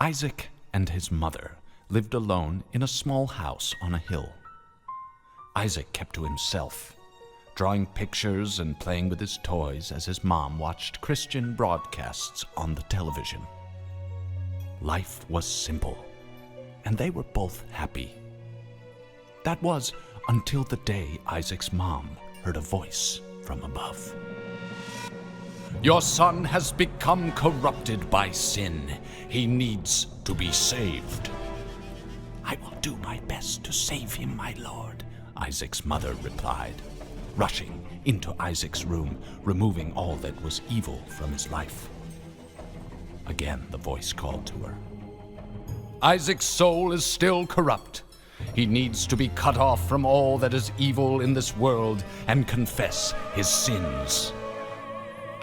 Isaac and his mother lived alone in a small house on a hill. Isaac kept to himself, drawing pictures and playing with his toys as his mom watched Christian broadcasts on the television. Life was simple, and they were both happy. That was until the day Isaac's mom heard a voice from above. "Your son has become corrupted by sin. He needs to be saved." "I will do my best to save him, my lord," Isaac's mother replied, rushing into Isaac's room, removing all that was evil from his life. Again, the voice called to her. "Isaac's soul is still corrupt. He needs to be cut off from all that is evil in this world and confess his sins."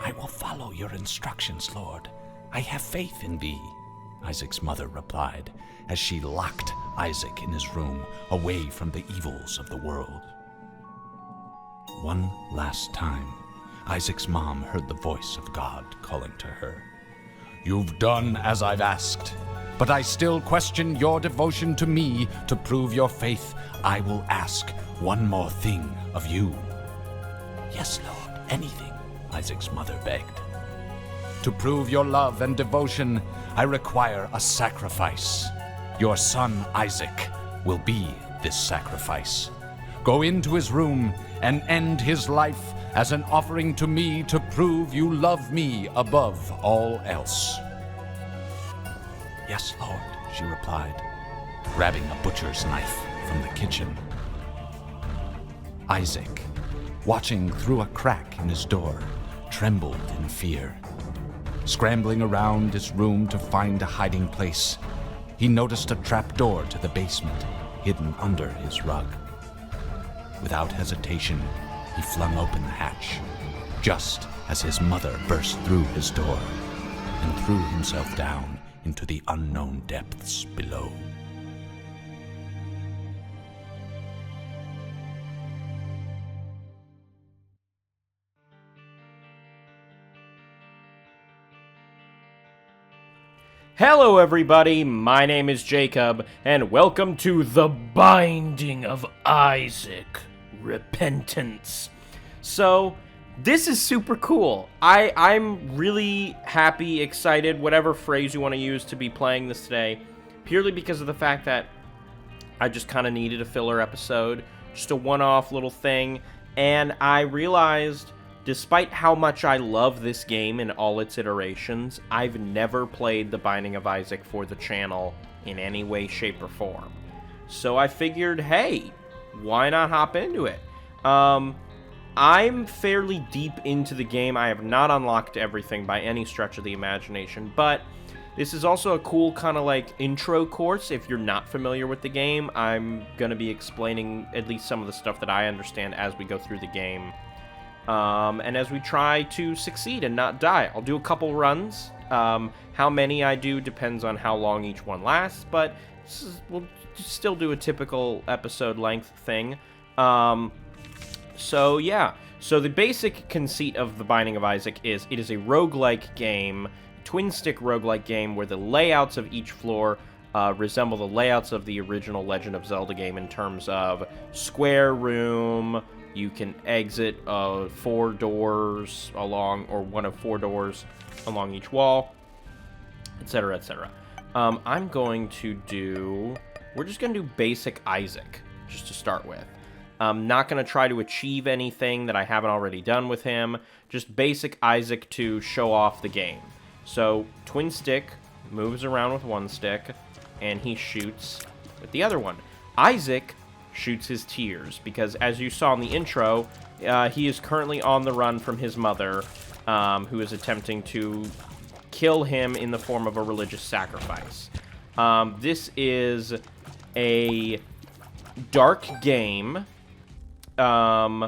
"I will follow your instructions, Lord. I have faith in thee," Isaac's mother replied, as she locked Isaac in his room, away from the evils of the world. One last time, Isaac's mom heard the voice of God calling to her. "You've done as I've asked, but I still question your devotion to me. To prove your faith, I will ask one more thing of you." "Yes, Lord, anything," Isaac's mother begged. "To prove your love and devotion, I require a sacrifice. Your son Isaac will be this sacrifice. Go into his room and end his life as an offering to me to prove you love me above all else." "Yes, Lord," she replied, grabbing a butcher's knife from the kitchen. Isaac, watching through a crack in his door, trembled in fear. Scrambling around his room to find a hiding place, he noticed a trapdoor to the basement hidden under his rug. Without hesitation, he flung open the hatch, just as his mother burst through his door and threw himself down into the unknown depths below. Hello everybody, my name is Jacob, and welcome to The Binding of Isaac, Repentance. So, this is super cool. I'm really happy, excited, whatever phrase you want to use to be playing this today, purely because of the fact that I just kind of needed a filler episode, just a one-off little thing, and I realized, despite how much I love this game in all its iterations, I've never played The Binding of Isaac for the channel in any way, shape, or form. So I figured, hey, why not hop into it? I'm fairly deep into the game. I have not unlocked everything by any stretch of the imagination, but this is also a cool kind of like intro course. If you're not familiar with the game, I'm going to be explaining at least some of the stuff that I understand as we go through the game. And as we try to succeed and not die. I'll do a couple runs. How many I do depends on how long each one lasts, but we'll still do a typical episode length thing. So yeah. So the basic conceit of The Binding of Isaac is it is a roguelike game, twin-stick roguelike game, where the layouts of each floor resemble the layouts of the original Legend of Zelda game in terms of square room. You can exit 4 doors along, or one of 4 doors along each wall, etc., etc. I'm going to do... We're just going to do basic Isaac, just to start with. I'm not going to try to achieve anything that I haven't already done with him. Just basic Isaac to show off the game. So, twin stick, moves around with one stick, and he shoots with the other one. Isaac shoots his tears, because as you saw in the intro, he is currently on the run from his mother, who is attempting to kill him in the form of a religious sacrifice. This is a dark game, kind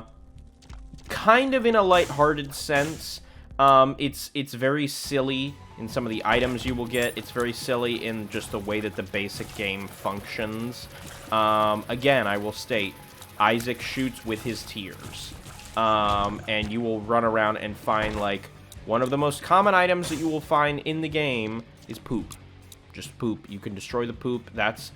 of in a lighthearted sense. It's very silly in some of the items you will get. It's very silly in just the way that the basic game functions. Again, I will state, Isaac shoots with his tears. And you will run around and find, like, one of the most common items that you will find in the game is poop. just poop. You can destroy the poop. That's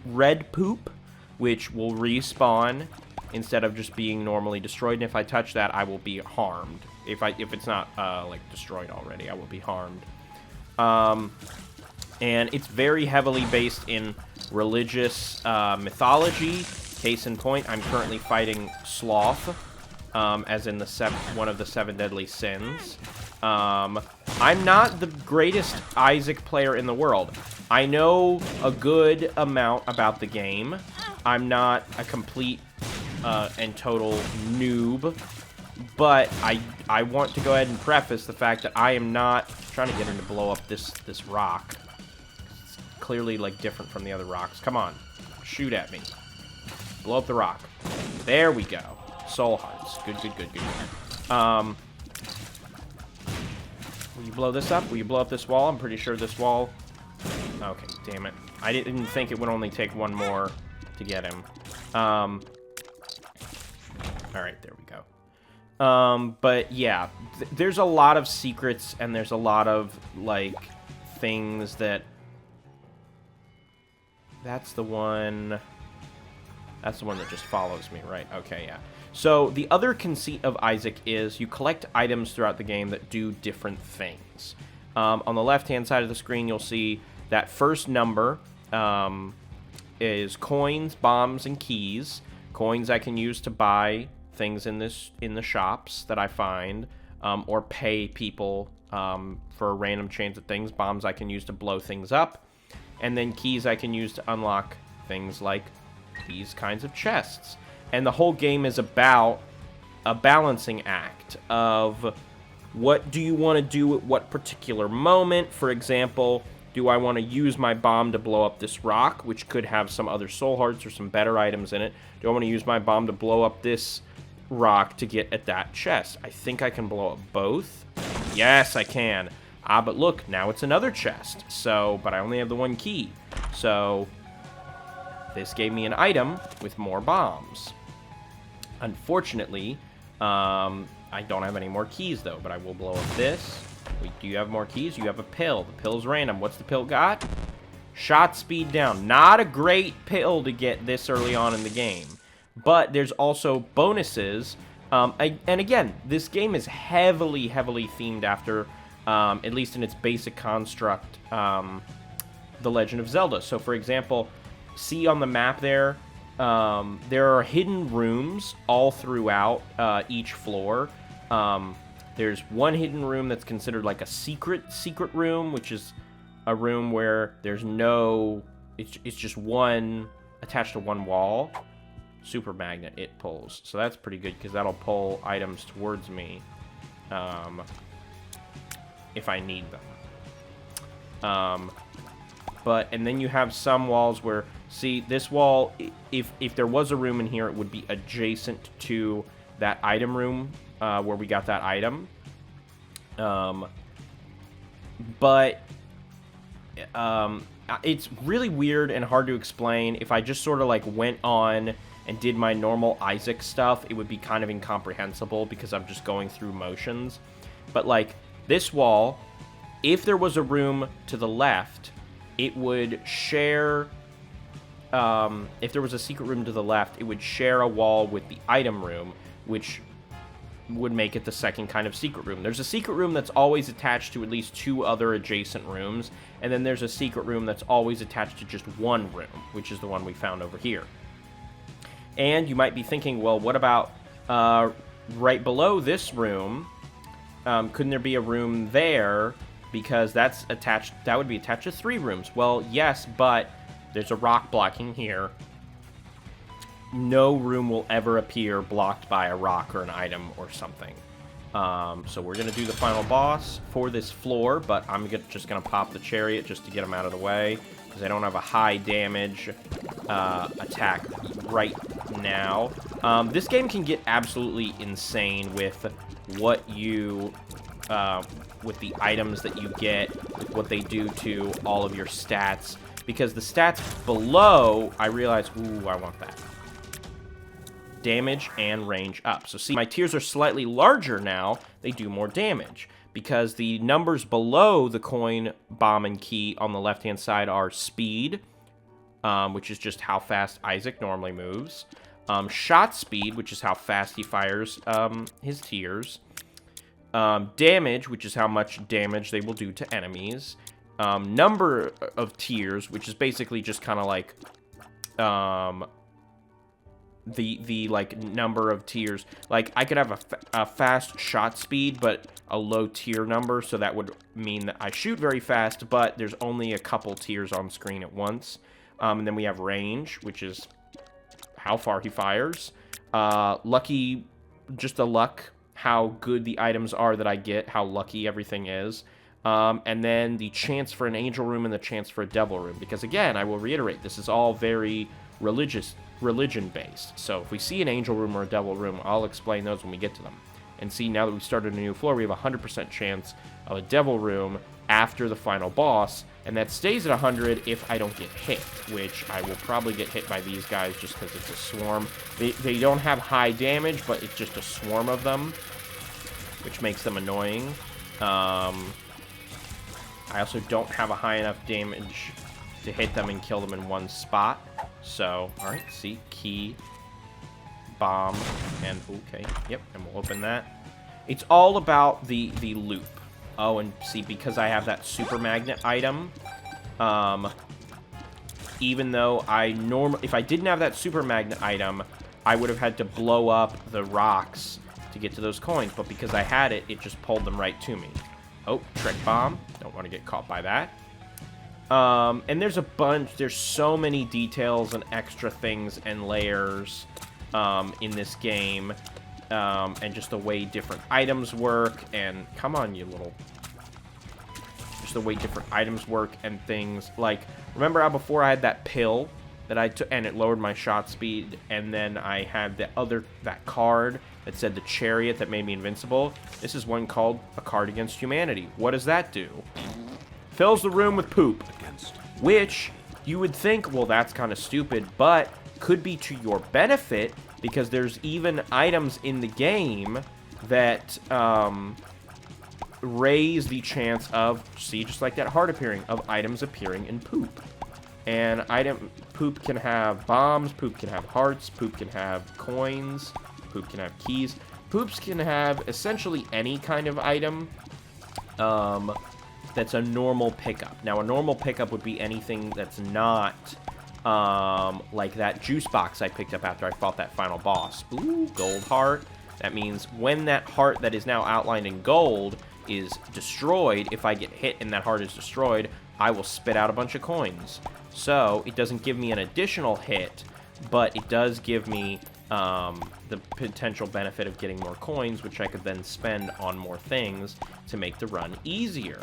red poop, which will respawn instead of just being normally destroyed. And if I touch that, I will be harmed. If it's not like destroyed already, I will be harmed. And it's very heavily based in religious mythology. Case in point, I'm currently fighting Sloth, as in one of the 7 deadly sins. I'm not the greatest Isaac player in the world. I know a good amount about the game. I'm not a complete and total noob, but I want to go ahead and preface the fact that I am not trying to get him to blow up this rock. It's clearly like different from the other rocks. Come on, shoot at me. Blow up the rock. There we go. Soul hearts. Good. Will you blow this up? Will you blow up this wall? I'm pretty sure this wall... Okay, damn it. I didn't think it would only take one more to get him. Alright, there we go. But yeah, there's a lot of secrets, and there's a lot of, like, things that... That's the one that just follows me, right? Okay, yeah. So, the other conceit of Isaac is you collect items throughout the game that do different things. On the left-hand side of the screen, you'll see that first number is coins, bombs, and keys. Coins I can use to buy things in the shops that I find, or pay people for random chains of things. Bombs I can use to blow things up. And then keys I can use to unlock things like these kinds of chests. And the whole game is about a balancing act of what do you want to do at what particular moment. For example, do I want to use my bomb to blow up this rock, which could have some other soul hearts or some better items in it? Do I want to use my bomb to blow up this rock to get at that chest? I think I can blow up both. Yes, I can. But look, now it's another chest. So, but I only have the one key. So, this gave me an item with more bombs. Unfortunately, I don't have any more keys, though, but I will blow up this. Wait, do you have more keys? You have a pill. The pill's random. What's the pill got? Shot speed down. Not a great pill to get this early on in the game. But there's also bonuses. And again, this game is heavily themed after, at least in its basic construct, The Legend of Zelda. So, for example, see on the map there are hidden rooms all throughout each floor. There's one hidden room that's considered like a secret room, which is a room where there's no... It's just one attached to one wall. Super magnet it pulls. So that's pretty good because that'll pull items towards me if I need them. And then you have some walls where... See, this wall, if there was a room in here, it would be adjacent to that item room where we got that item. It's really weird and hard to explain. If I just sort of like went on and did my normal Isaac stuff, it would be kind of incomprehensible because I'm just going through motions. But like this wall, if there was a room to the left, it would share... if there was a secret room to the left, it would share a wall with the item room, which would make it the second kind of secret room. There's a secret room that's always attached to at least 2 other adjacent rooms, and then there's a secret room that's always attached to just one room, which is the one we found over here. And you might be thinking, well, what about right below this room? Couldn't there be a room there? Because that would be attached to 3 rooms. Well, yes, but there's a rock blocking here. No room will ever appear blocked by a rock or an item or something. So we're going to do the final boss for this floor, but I'm just going to pop the chariot just to get him out of the way, because I don't have a high damage attack right now. This game can get absolutely insane with what you... with the items that you get, with what they do to all of your stats. Because the stats below, I realize, ooh, I want that. Damage and range up. So see, my tiers are slightly larger now. They do more damage. because the numbers below the coin, bomb, and key on the left-hand side are speed, which is just how fast Isaac normally moves, shot speed, which is how fast he fires his tears, damage, which is how much damage they will do to enemies, number of tears, which is basically just kind of like the like number of tears. Like I could have a fast shot speed but a low tier number, so that would mean that I shoot very fast but there's only a couple tears on screen at once. And then we have range, which is how far he fires, lucky, just the luck, how good the items are that I get, how lucky everything is. And then the chance for an angel room and the chance for a devil room, because again, I will reiterate, this is all very religion-based. So if we see an angel room or a devil room, I'll explain those when we get to them. And see, now that we've started a new floor, we have a 100% chance of a devil room after the final boss, and that stays at 100 if I don't get hit, which I will probably get hit by these guys just because it's a swarm. They don't have high damage, but it's just a swarm of them, which makes them annoying. I also don't have a high enough damage to hit them and kill them in one spot. So, alright, see, key, bomb, and okay, yep, and we'll open that. It's all about the loop. Oh, and see, because I have that super magnet item, even though if I didn't have that super magnet item, I would have had to blow up the rocks to get to those coins, but because I had it, it just pulled them right to me. Oh, trick bomb. Don't want to get caught by that. And there's so many details and extra things and layers in this game, and just the way different items work, and come on, you little... Just the way different items work and things. Like, remember how before I had that pill that I took, and it lowered my shot speed, and then I had that card that said the chariot that made me invincible? This is one called a card against humanity. What does that do? Fills the room with poop. Which, you would think, well, that's kind of stupid, but could be to your benefit, because there's even items in the game that raise the chance of, see, just like that heart appearing, of items appearing in poop. And poop can have bombs, poop can have hearts, poop can have coins, poop can have keys. Poops can have essentially any kind of item that's a normal pickup. Now, a normal pickup would be anything that's not like that juice box I picked up after I fought that final boss. Ooh, gold heart. That means when that heart that is now outlined in gold is destroyed, if I get hit and that heart is destroyed, I will spit out a bunch of coins. So, it doesn't give me an additional hit, but it does give me the potential benefit of getting more coins, which I could then spend on more things to make the run easier.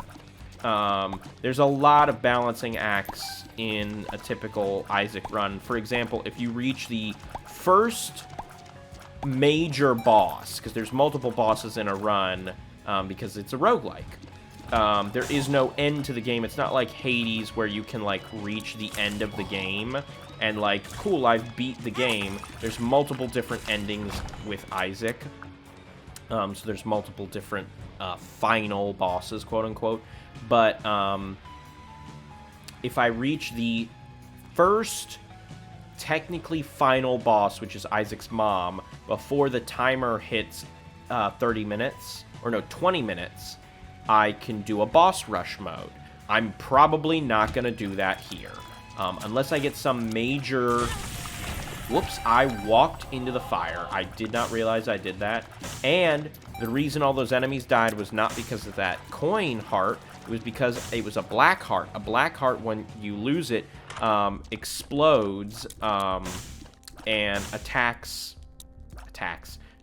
There's a lot of balancing acts in a typical Isaac run. For example, if you reach the first major boss, because there's multiple bosses in a run, because it's a roguelike. There is no end to the game. It's not like Hades where you can, like, reach the end of the game and, like, cool, I've beat the game. There's multiple different endings with Isaac. So there's multiple different final bosses, quote-unquote. But if I reach the first technically final boss, which is Isaac's mom, before the timer hits 30 minutes, or no, 20 minutes, I can do a boss rush mode. I'm probably not going to do that here. Unless I get some major... Whoops, I walked into the fire. I did not realize I did that. And the reason all those enemies died was not because of that coin heart. It was because it was a black heart. A black heart, when you lose it, explodes and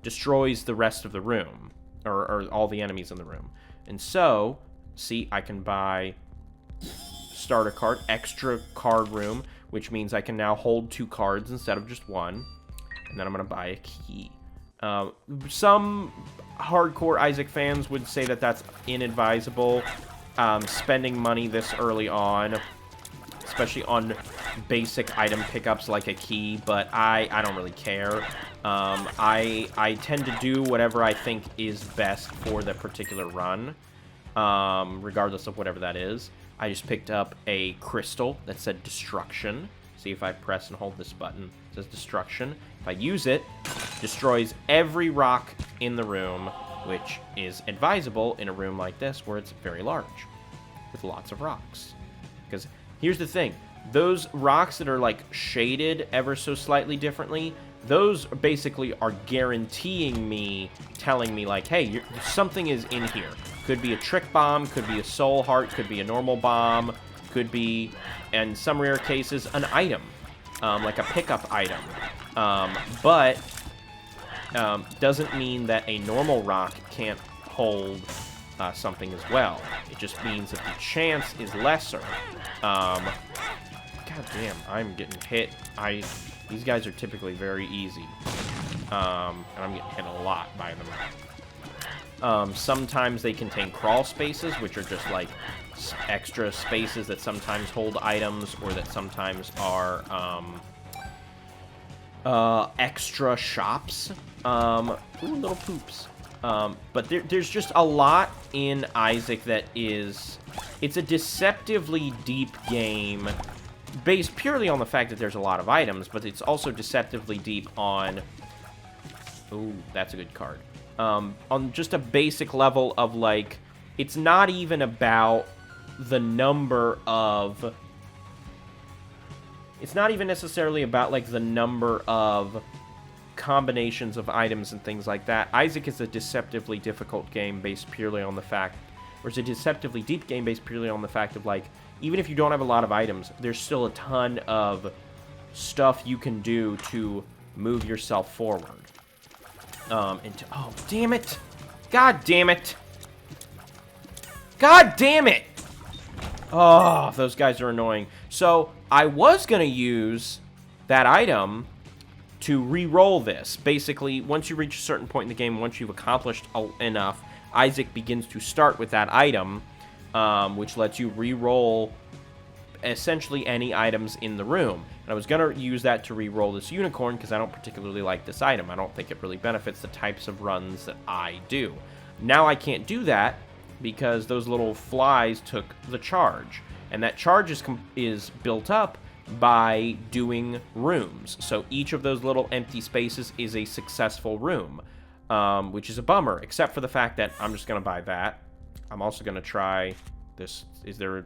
destroys the rest of the room, or all the enemies in the room. And so, see, I can buy starter card, extra card room, which means I can now hold 2 cards instead of just 1. And then I'm going to buy a key. Some hardcore Isaac fans would say that that's inadvisable, spending money this early on, especially on basic item pickups like a key, but I don't really care. I tend to do whatever I think is best for the particular run. regardless of whatever that is. I just picked up a crystal that said destruction. See if I press and hold this button. It says destruction. If I use it, destroys every rock in the room, which is advisable in a room like this where it's very large with lots of rocks. Because here's the thing. Those rocks that are like shaded ever so slightly differently, those basically are guaranteeing me, telling me like, hey, something is in here. Could be a trick bomb, could be a soul heart, could be a normal bomb, could be, in some rare cases, an item, like a pickup item. But doesn't mean that a normal rock can't hold something as well. It just means that the chance is lesser. God damn, I'm getting hit. These guys are typically very easy. And I'm getting hit a lot by them. Sometimes they contain crawl spaces, which are just like extra spaces that sometimes hold items, or that sometimes are extra shops. Ooh, little poops. But there's just a lot in Isaac that is... It's a deceptively deep game, based purely on the fact that there's a lot of items, but it's also deceptively deep on... Ooh, that's a good card. On just a basic level of, like, it's not even about the number of... It's not even necessarily about, like, the number of combinations of items and things like that. Isaac is a deceptively difficult game based purely on the fact... Or it's a deceptively deep game based purely on the fact of, like, even if you don't have a lot of items, there's still a ton of stuff you can do to move yourself forward. Oh, damn it! God damn it! God damn it! Oh, those guys are annoying. So, I was gonna use that item to re-roll this. Basically, once you reach a certain point in the game, once you've accomplished enough, Isaac begins to start with that item, which lets you re-roll essentially any items in the room. And I was going to use that to re-roll this unicorn because I don't particularly like this item. I don't think it really benefits the types of runs that I do. Now I can't do that because those little flies took the charge. And that charge is built up by doing rooms. So each of those little empty spaces is a successful room, which is a bummer, except for the fact that I'm just going to buy that. I'm also going to try this. Is there...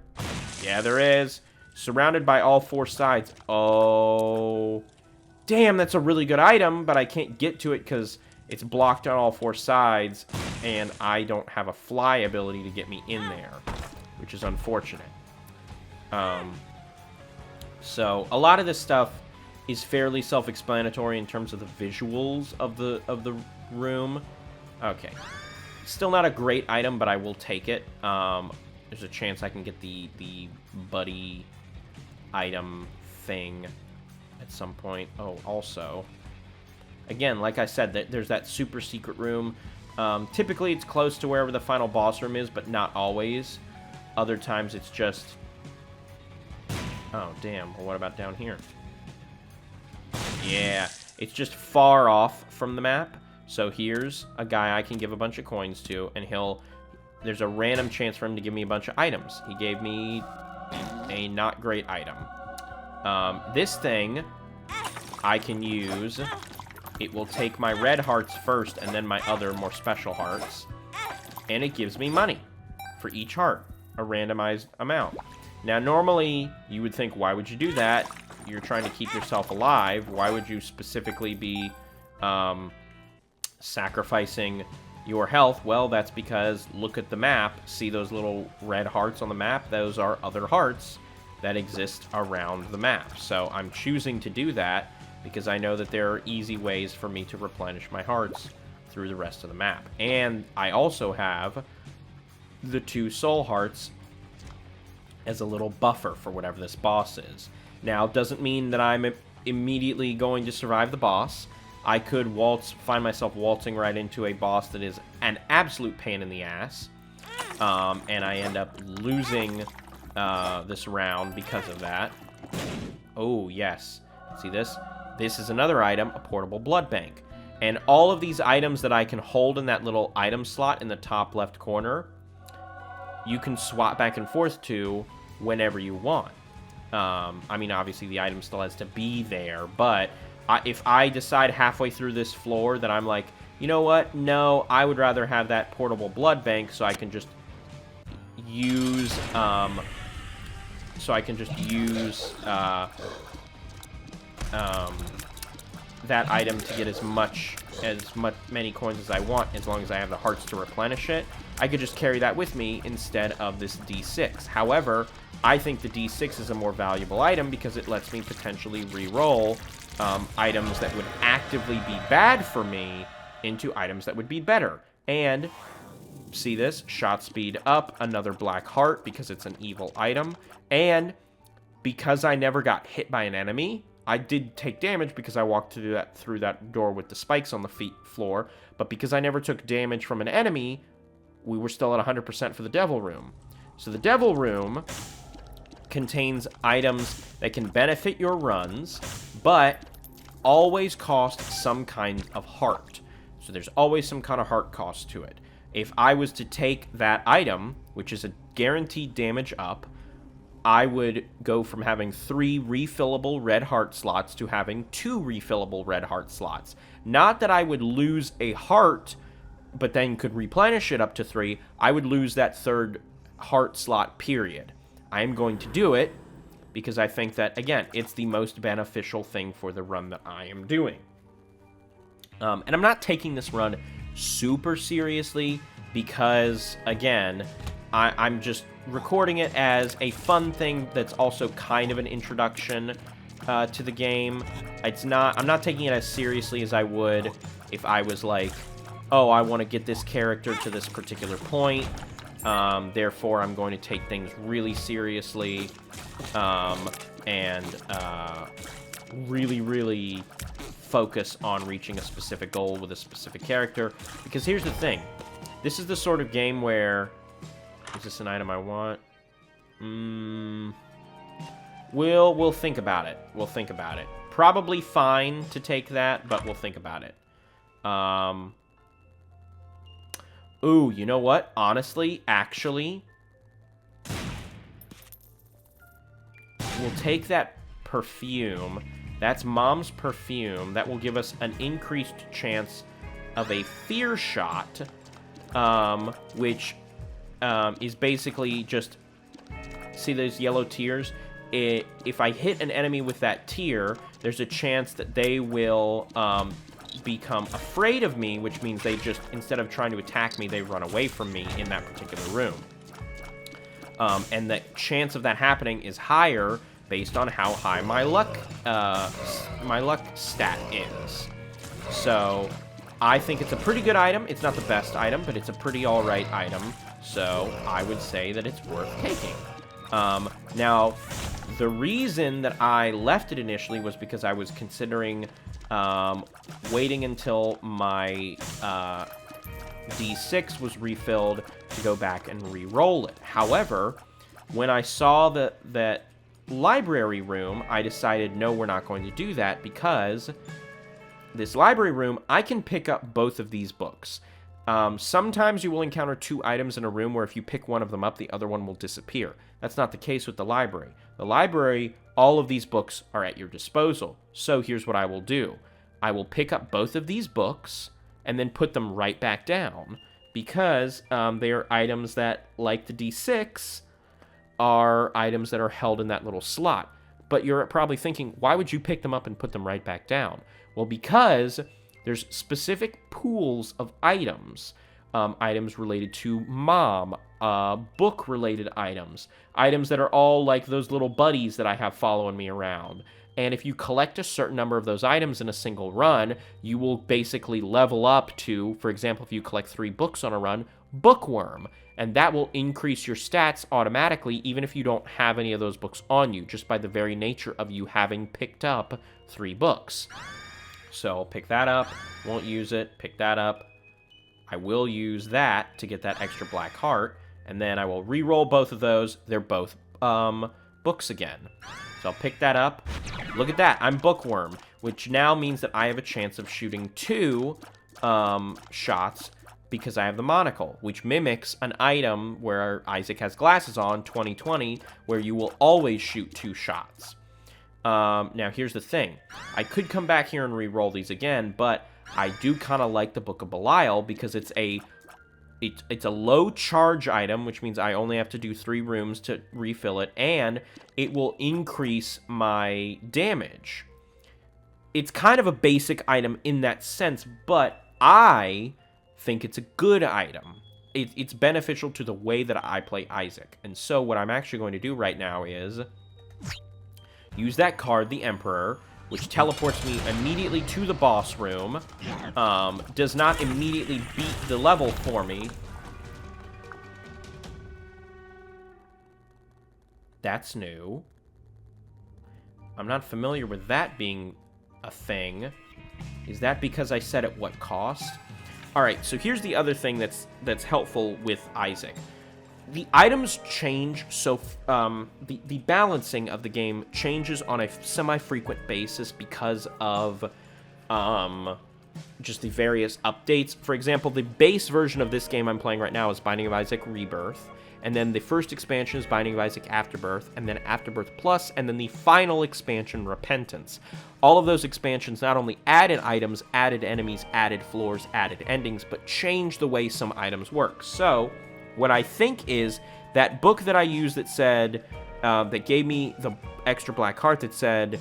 Yeah, there is. Surrounded by all four sides. Oh. Damn, that's a really good item, but I can't get to it because it's blocked on all four sides, and I don't have a fly ability to get me in there, which is unfortunate. So, a lot of this stuff is fairly self-explanatory in terms of the visuals of the room. Okay. Still not a great item, but I will take it. There's a chance I can get the buddy item thing at some point. Oh, also, again, like I said, there's that super secret room. Typically, it's close to wherever the final boss room is, but not always. Other times, it's just... Oh, damn. Well, what about down here? Yeah, it's just far off from the map. So here's a guy I can give a bunch of coins to, and there's a random chance for him to give me a bunch of items. He gave me a not great item. This thing I can use. It will take my red hearts first and then my other more special hearts. And it gives me money for each heart, a randomized amount. Now, normally, you would think, why would you do that? You're trying to keep yourself alive. Why would you specifically be sacrificing your health? Well, that's because look at the map. See those little red hearts on the map? Those are other hearts that exist around the map. So I'm choosing to do that because I know that there are easy ways for me to replenish my hearts through the rest of the map. And I also have the 2 soul hearts as a little buffer for whatever this boss is. Now, it doesn't mean that I'm immediately going to survive the boss. I could find myself waltzing right into a boss that is an absolute pain in the ass, and I end up losing this round because of that. Oh, yes. See this? This is another item, a portable blood bank. And all of these items that I can hold in that little item slot in the top left corner you can swap back and forth to whenever you want. I mean, obviously the item still has to be there, but if I decide halfway through this floor that I'm like, you know what? No, I would rather have that portable blood bank, so I can just use that item to get as many coins as I want, as long as I have the hearts to replenish it. I could just carry that with me instead of this D6. However, I think the D6 is a more valuable item because it lets me potentially re-roll items that would actively be bad for me into items that would be better. And see this? Shot speed up, another black heart because it's an evil item. And because I never got hit by an enemy, I did take damage because I walked through that door with the spikes on the floor, but because I never took damage from an enemy, we were still at 100% for the Devil Room. So the Devil Room contains items that can benefit your runs, but always cost some kind of heart. So there's always some kind of heart cost to it. If I was to take that item, which is a guaranteed damage up, I would go from having 3 refillable red heart slots to having 2 refillable red heart slots. Not that I would lose a heart, but then could replenish it up to 3. I would lose that 3rd heart slot, period. I am going to do it because I think that, again, it's the most beneficial thing for the run that I am doing. And I'm not taking this run super seriously because, again, I'm just recording it as a fun thing that's also kind of an introduction to the game. I'm not taking it as seriously as I would if I was like, oh, I want to get this character to this particular point, therefore I'm going to take things really seriously, and really, really focus on reaching a specific goal with a specific character. Because here's the thing. This is the sort of game where... Is this an item I want? We'll think about it. We'll think about it. Probably fine to take that, but we'll think about it. Ooh, you know what? Honestly, actually, we'll take that perfume. That's Mom's perfume. That will give us an increased chance of a fear shot, which is basically just... See those yellow tears? If I hit an enemy with that tear, there's a chance that they will become afraid of me, which means they just, instead of trying to attack me, they run away from me in that particular room. And the chance of that happening is higher based on how high my luck stat is. So I think it's a pretty good item. It's not the best item, but it's a pretty alright item. So I would say that it's worth taking. Now, the reason that I left it initially was because I was considering waiting until my D6 was refilled to go back and re-roll it. However, when I saw that library room, I decided, no, we're not going to do that, because this library room, I can pick up both of these books. Sometimes you will encounter 2 items in a room where if you pick one of them up, the other one will disappear. That's not the case with the library. The library, all of these books are at your disposal. So here's what I will do. I will pick up both of these books and then put them right back down, because they are items that, like the D6, are items that are held in that little slot. But you're probably thinking, why would you pick them up and put them right back down? Well, because there's specific pools of items, items related to Mom, book-related items that are all like those little buddies that I have following me around. And if you collect a certain number of those items in a single run, you will basically level up to, for example, if you collect 3 books on a run, Bookworm. And that will increase your stats automatically, even if you don't have any of those books on you, just by the very nature of you having picked up 3 books. So pick that up, won't use it, pick that up. I will use that to get that extra black heart, and then I will re-roll both of those. They're both books again. So I'll pick that up. Look at that, I'm Bookworm, which now means that I have a chance of shooting 2 shots, because I have the monocle, which mimics an item where Isaac has glasses on, 2020, where you will always shoot 2 shots. Now, here's the thing. I could come back here and re-roll these again, but I do kind of like the Book of Belial because it's a low charge item, which means I only have to do 3 rooms to refill it, and it will increase my damage. It's kind of a basic item in that sense, but I think it's a good item. It's beneficial to the way that I play Isaac. And so what I'm actually going to do right now is use that card, the Emperor, which teleports me immediately to the boss room. Does not immediately beat the level for me. That's new. I'm not familiar with that being a thing. Is that because I said at what cost? Alright, so here's the other thing that's helpful with Isaac. The items change, so the balancing of the game changes on a semi-frequent basis because of just the various updates. For example, the base version of this game I'm playing right now is Binding of Isaac Rebirth, and then the first expansion is Binding of Isaac Afterbirth, and then Afterbirth Plus, and then the final expansion, Repentance. All of those expansions not only added items, added enemies, added floors, added endings, but changed the way some items work. So what I think is that book that I used that said, that gave me the extra black heart that said,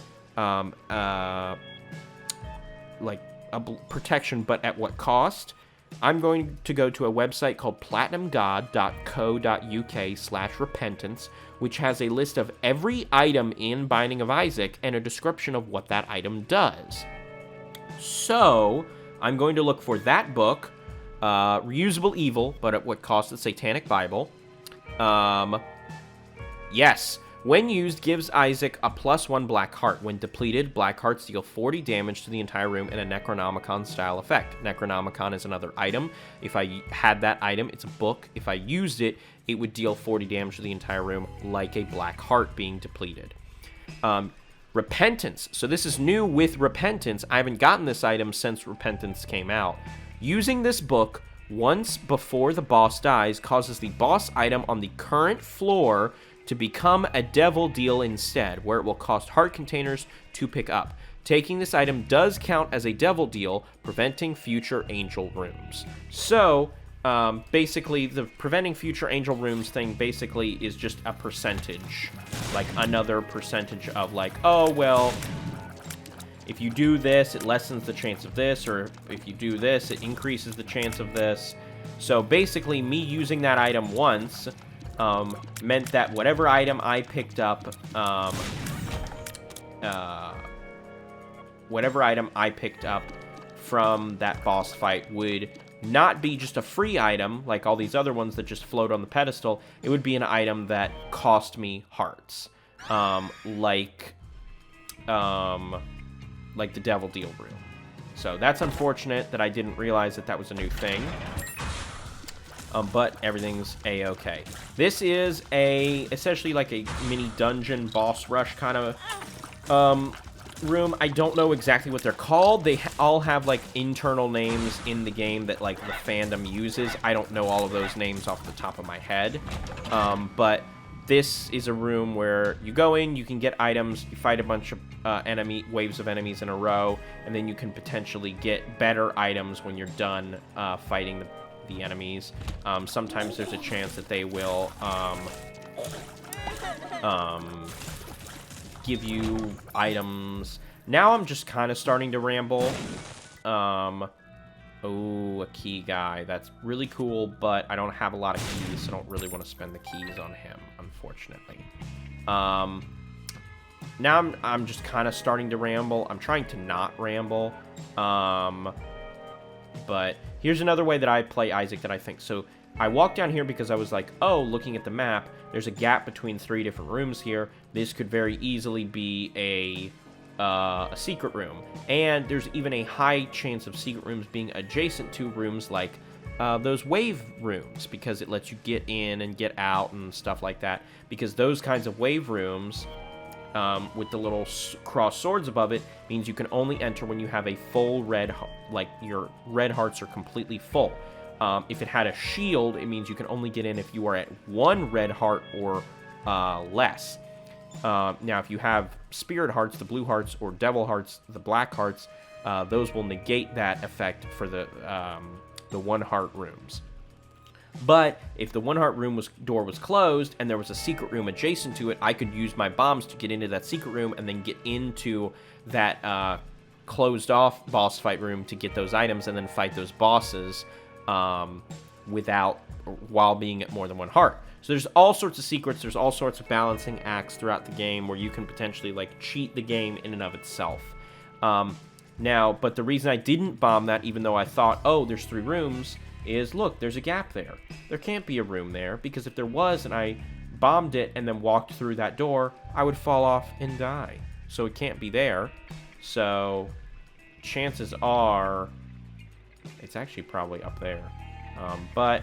like, protection, but at what cost? I'm going to go to a website called platinumgod.co.uk/repentance, which has a list of every item in Binding of Isaac and a description of what that item does. So, I'm going to look for that book, Reusable Evil, but at what cost? The Satanic Bible. Yes. When used, gives Isaac a +1 black heart. When depleted, black hearts deal 40 damage to the entire room in a Necronomicon-style effect. Necronomicon is another item. If I had that item, it's a book. If I used it, it would deal 40 damage to the entire room, like a black heart being depleted. Repentance. So this is new with Repentance. I haven't gotten this item since Repentance came out. Using this book once before the boss dies causes the boss item on the current floor to become a devil deal instead, where it will cost heart containers to pick up. Taking this item does count as a devil deal, preventing future angel rooms. So, basically, the preventing future angel rooms thing basically is just a percentage. Like, another percentage of, like, oh, well, if you do this, it lessens the chance of this, or if you do this, it increases the chance of this. So, basically, me using that item once meant that whatever item I picked up, from that boss fight would not be just a free item, like all these other ones that just float on the pedestal. It would be an item that cost me hearts, like the Devil Deal Room. So that's unfortunate that I didn't realize that that was a new thing. But everything's a-okay. This is essentially like a mini dungeon boss rush kind of room. I don't know exactly what they're called. They all have like internal names in the game that like the fandom uses. I don't know all of those names off the top of my head. But this is a room where you go in, you can get items, you fight a bunch of waves of enemies in a row, and then you can potentially get better items when you're done fighting the enemies. Sometimes there's a chance that they will give you items. Now I'm just kind of starting to ramble. Oh, a key guy. That's really cool, but I don't have a lot of keys, so I don't really want to spend the keys on him, unfortunately. Now I'm just kind of starting to ramble. I'm trying to not ramble. But here's another way that I play Isaac that I think. So I walked down here because I was like, oh, looking at the map, there's a gap between 3 different rooms here. This could very easily be a secret room. And there's even a high chance of secret rooms being adjacent to rooms like those wave rooms, because it lets you get in and get out and stuff like that. Because those kinds of wave rooms, with the little cross swords above it, means you can only enter when you have a full red, like your red hearts are completely full. If it had a shield, it means you can only get in if you are at 1 red heart or less. Now, if you have spirit hearts, the blue hearts, or devil hearts, the black hearts, those will negate that effect for the 1 heart rooms. But if the 1 heart room door was closed and there was a secret room adjacent to it, I could use my bombs to get into that secret room and then get into that closed off boss fight room to get those items and then fight those bosses while being at more than 1 heart. So there's all sorts of secrets, there's all sorts of balancing acts throughout the game where you can potentially like cheat the game in and of itself. But the reason I didn't bomb that, even though I thought, oh, there's 3 rooms, is look, there's a gap there. There can't be a room there, because if there was and I bombed it and then walked through that door, I would fall off and die. So it can't be there. So chances are it's actually probably up there. But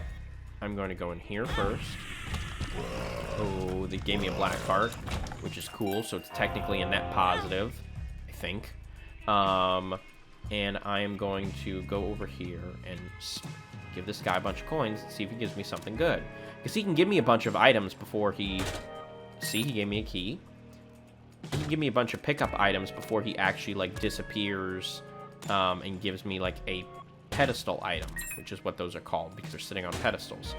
I'm going to go in here first. Oh, they gave me a black heart, which is cool. So it's technically a net positive, I think. And I am going to go over here and give this guy a bunch of coins and see if he gives me something good. Because he can give me a bunch of items before he... See, he gave me a key. He can give me a bunch of pickup items before he actually, like, disappears and gives me, like, a pedestal item, which is what those are called, because they're sitting on pedestals.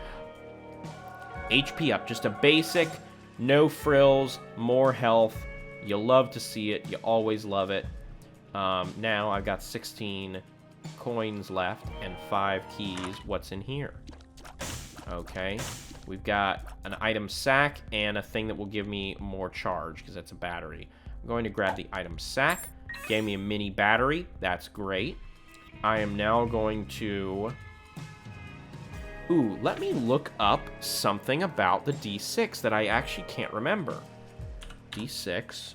HP up. Just a basic, no frills, more health. You love to see it. You always love it. Now I've got 16 coins left and 5 keys. What's in here? Okay, we've got an item sack and a thing that will give me more charge because that's a battery. I'm going to grab the item sack. Gave me a mini battery. That's great. I am now going to... Ooh, let me look up something about the D6 that I actually can't remember. D6.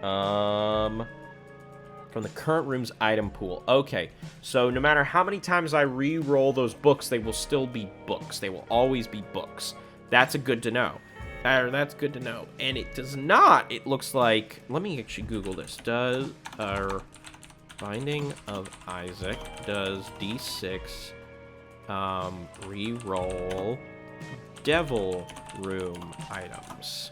From the current room's item pool. Okay, so no matter how many times I re-roll those books, they will still be books. They will always be books. That's good to know. That's good to know. And it does not. It looks like... Let me actually Google this. Does... Binding of Isaac. Does D6... re-roll... Devil room items.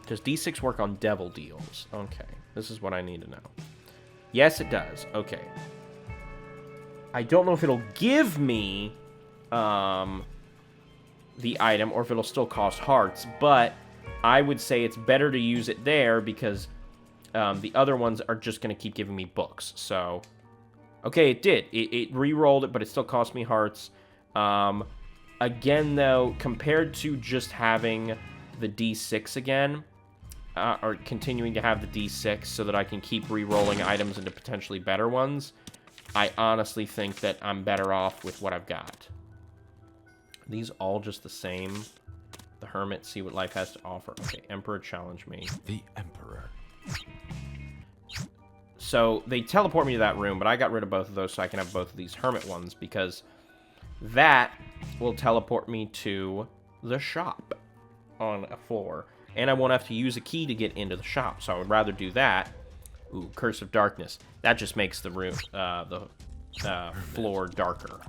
Does D6 work on devil deals? Okay, this is what I need to know. Yes, it does. Okay. I don't know if it'll give me the item or if it'll still cost hearts, but I would say it's better to use it there because the other ones are just going to keep giving me books. So, okay, it did. It re-rolled it, but it still cost me hearts. Again, though, compared to just having the D6 again, or continuing to have the D6 so that I can keep re-rolling items into potentially better ones, I honestly think that I'm better off with what I've got. Are these all just the same? The Hermit, see what life has to offer. Okay, Emperor, challenge me. The Emperor. So they teleport me to that room, but I got rid of both of those so I can have both of these Hermit ones because that will teleport me to the shop on a floor. And I won't have to use a key to get into the shop, so I would rather do that. Ooh, Curse of Darkness. That just makes the room, the floor darker.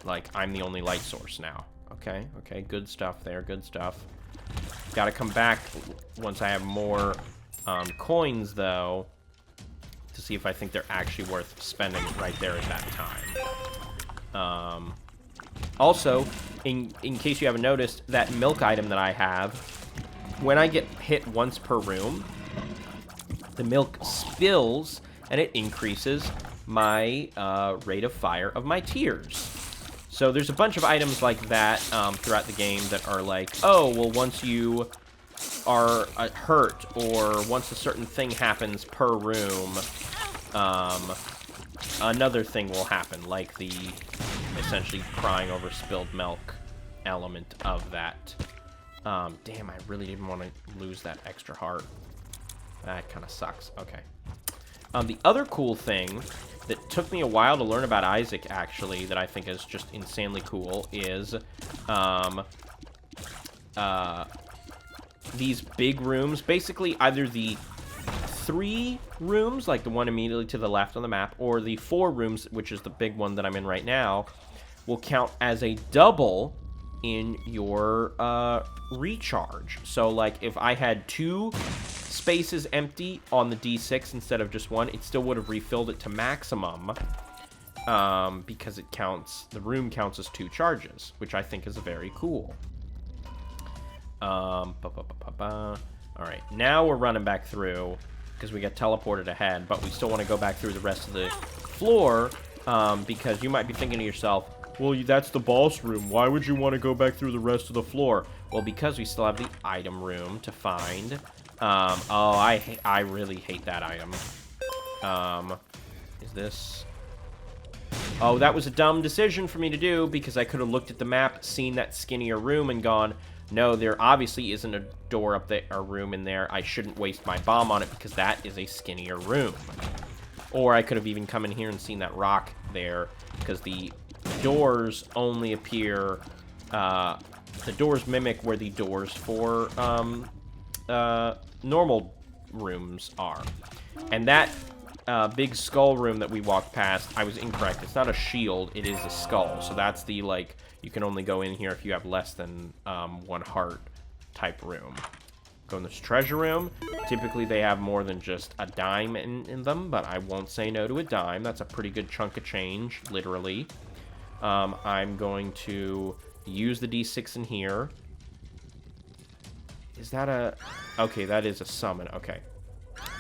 Like, I'm the only light source now. Okay, okay, good stuff there, good stuff. Gotta come back once I have more coins, though, to see if I think they're actually worth spending right there at that time. Also, in case you haven't noticed, that milk item that I have, when I get hit once per room, the milk spills, and it increases my rate of fire of my tears. So there's a bunch of items like that throughout the game that are like, oh, well, once you are hurt or once a certain thing happens per room, another thing will happen, like the essentially crying over spilled milk element of that. Damn, I really didn't want to lose that extra heart. That kind of sucks. Okay. The other cool thing that took me a while to learn about Isaac, actually, that I think is just insanely cool, is these big rooms. Basically, either the 3 rooms, like the one immediately to the left on the map, or the 4 rooms, which is the big one that I'm in right now, will count as a double in your recharge. So, like, if I had 2 spaces empty on the D6 instead of just 1, it still would have refilled it to maximum, because it counts, the room counts as 2 charges, which I think is very cool. Alright, now we're running back through, because we got teleported ahead, but we still want to go back through the rest of the floor, because you might be thinking to yourself, well, that's the boss room. Why would you want to go back through the rest of the floor? Well, because we still have the item room to find. I really hate that item. Is this... Oh, that was a dumb decision for me to do, because I could have looked at the map, seen that skinnier room, and gone, no, there obviously isn't a door up there, or room in there. I shouldn't waste my bomb on it, because that is a skinnier room. Or I could have even come in here and seen that rock there, because the doors only appear, the doors mimic where the doors for, normal rooms are. And that, big skull room that we walked past, I was incorrect. It's not a shield, it is a skull. So that's the, like, you can only go in here if you have less than, 1 heart type room. Go in this treasure room. Typically, they have more than just a dime in them, but I won't say no to a dime. That's a pretty good chunk of change, literally. I'm going to use the D6 in here. Is that a... Okay, that is a summon. Okay.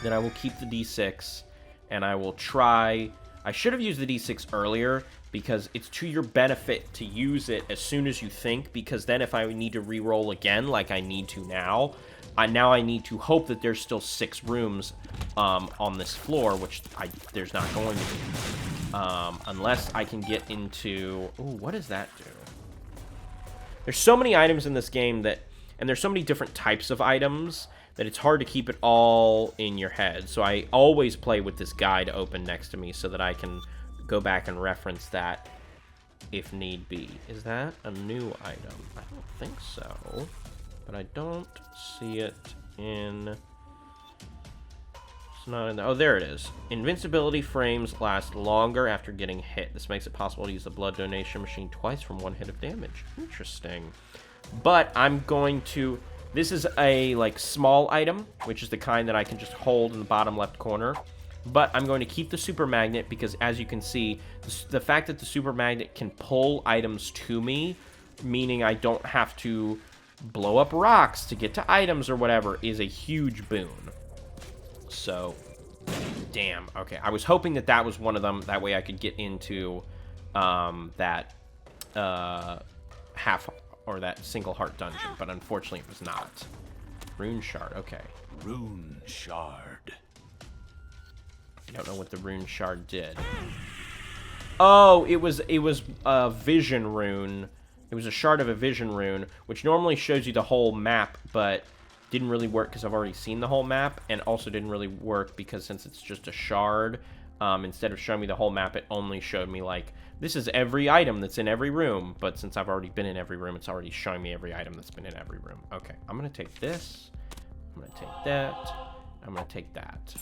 Then I will keep the D6, and I will try... I should have used the D6 earlier, because it's to your benefit to use it as soon as you think, because then if I need to re-roll again, like I need to now, I need to hope that there's still 6 rooms on this floor, which there's not going to be. Unless I can get into... Ooh, what does that do? There's so many items in this game that... And there's so many different types of items that it's hard to keep it all in your head. So I always play with this guide open next to me so that I can go back and reference that if need be. Is that a new item? I don't think so. But I don't see it in... It's not in there. Oh, there it is. Invincibility frames last longer after getting hit. This makes it possible to use the blood donation machine twice from 1 hit of damage. Interesting. But I'm going to... This is a, like, small item, which is the kind that I can just hold in the bottom left corner. But I'm going to keep the super magnet because, as you can see, the fact that the super magnet can pull items to me, meaning I don't have to blow up rocks to get to items or whatever, is a huge boon. So, damn. Okay, I was hoping that that was one of them. That way I could get into that half... or that single heart dungeon, but unfortunately it was not. Rune shard, okay. Rune shard. I don't know what the rune shard did. Oh, it was a vision rune. It was a shard of a vision rune, which normally shows you the whole map, but didn't really work because I've already seen the whole map, and also didn't really work because since it's just a shard, instead of showing me the whole map, it only showed me, like, this is every item that's in every room, but since I've already been in every room, it's already showing me every item that's been in every room. Okay, I'm going to take this. I'm going to take that. I'm going to take that.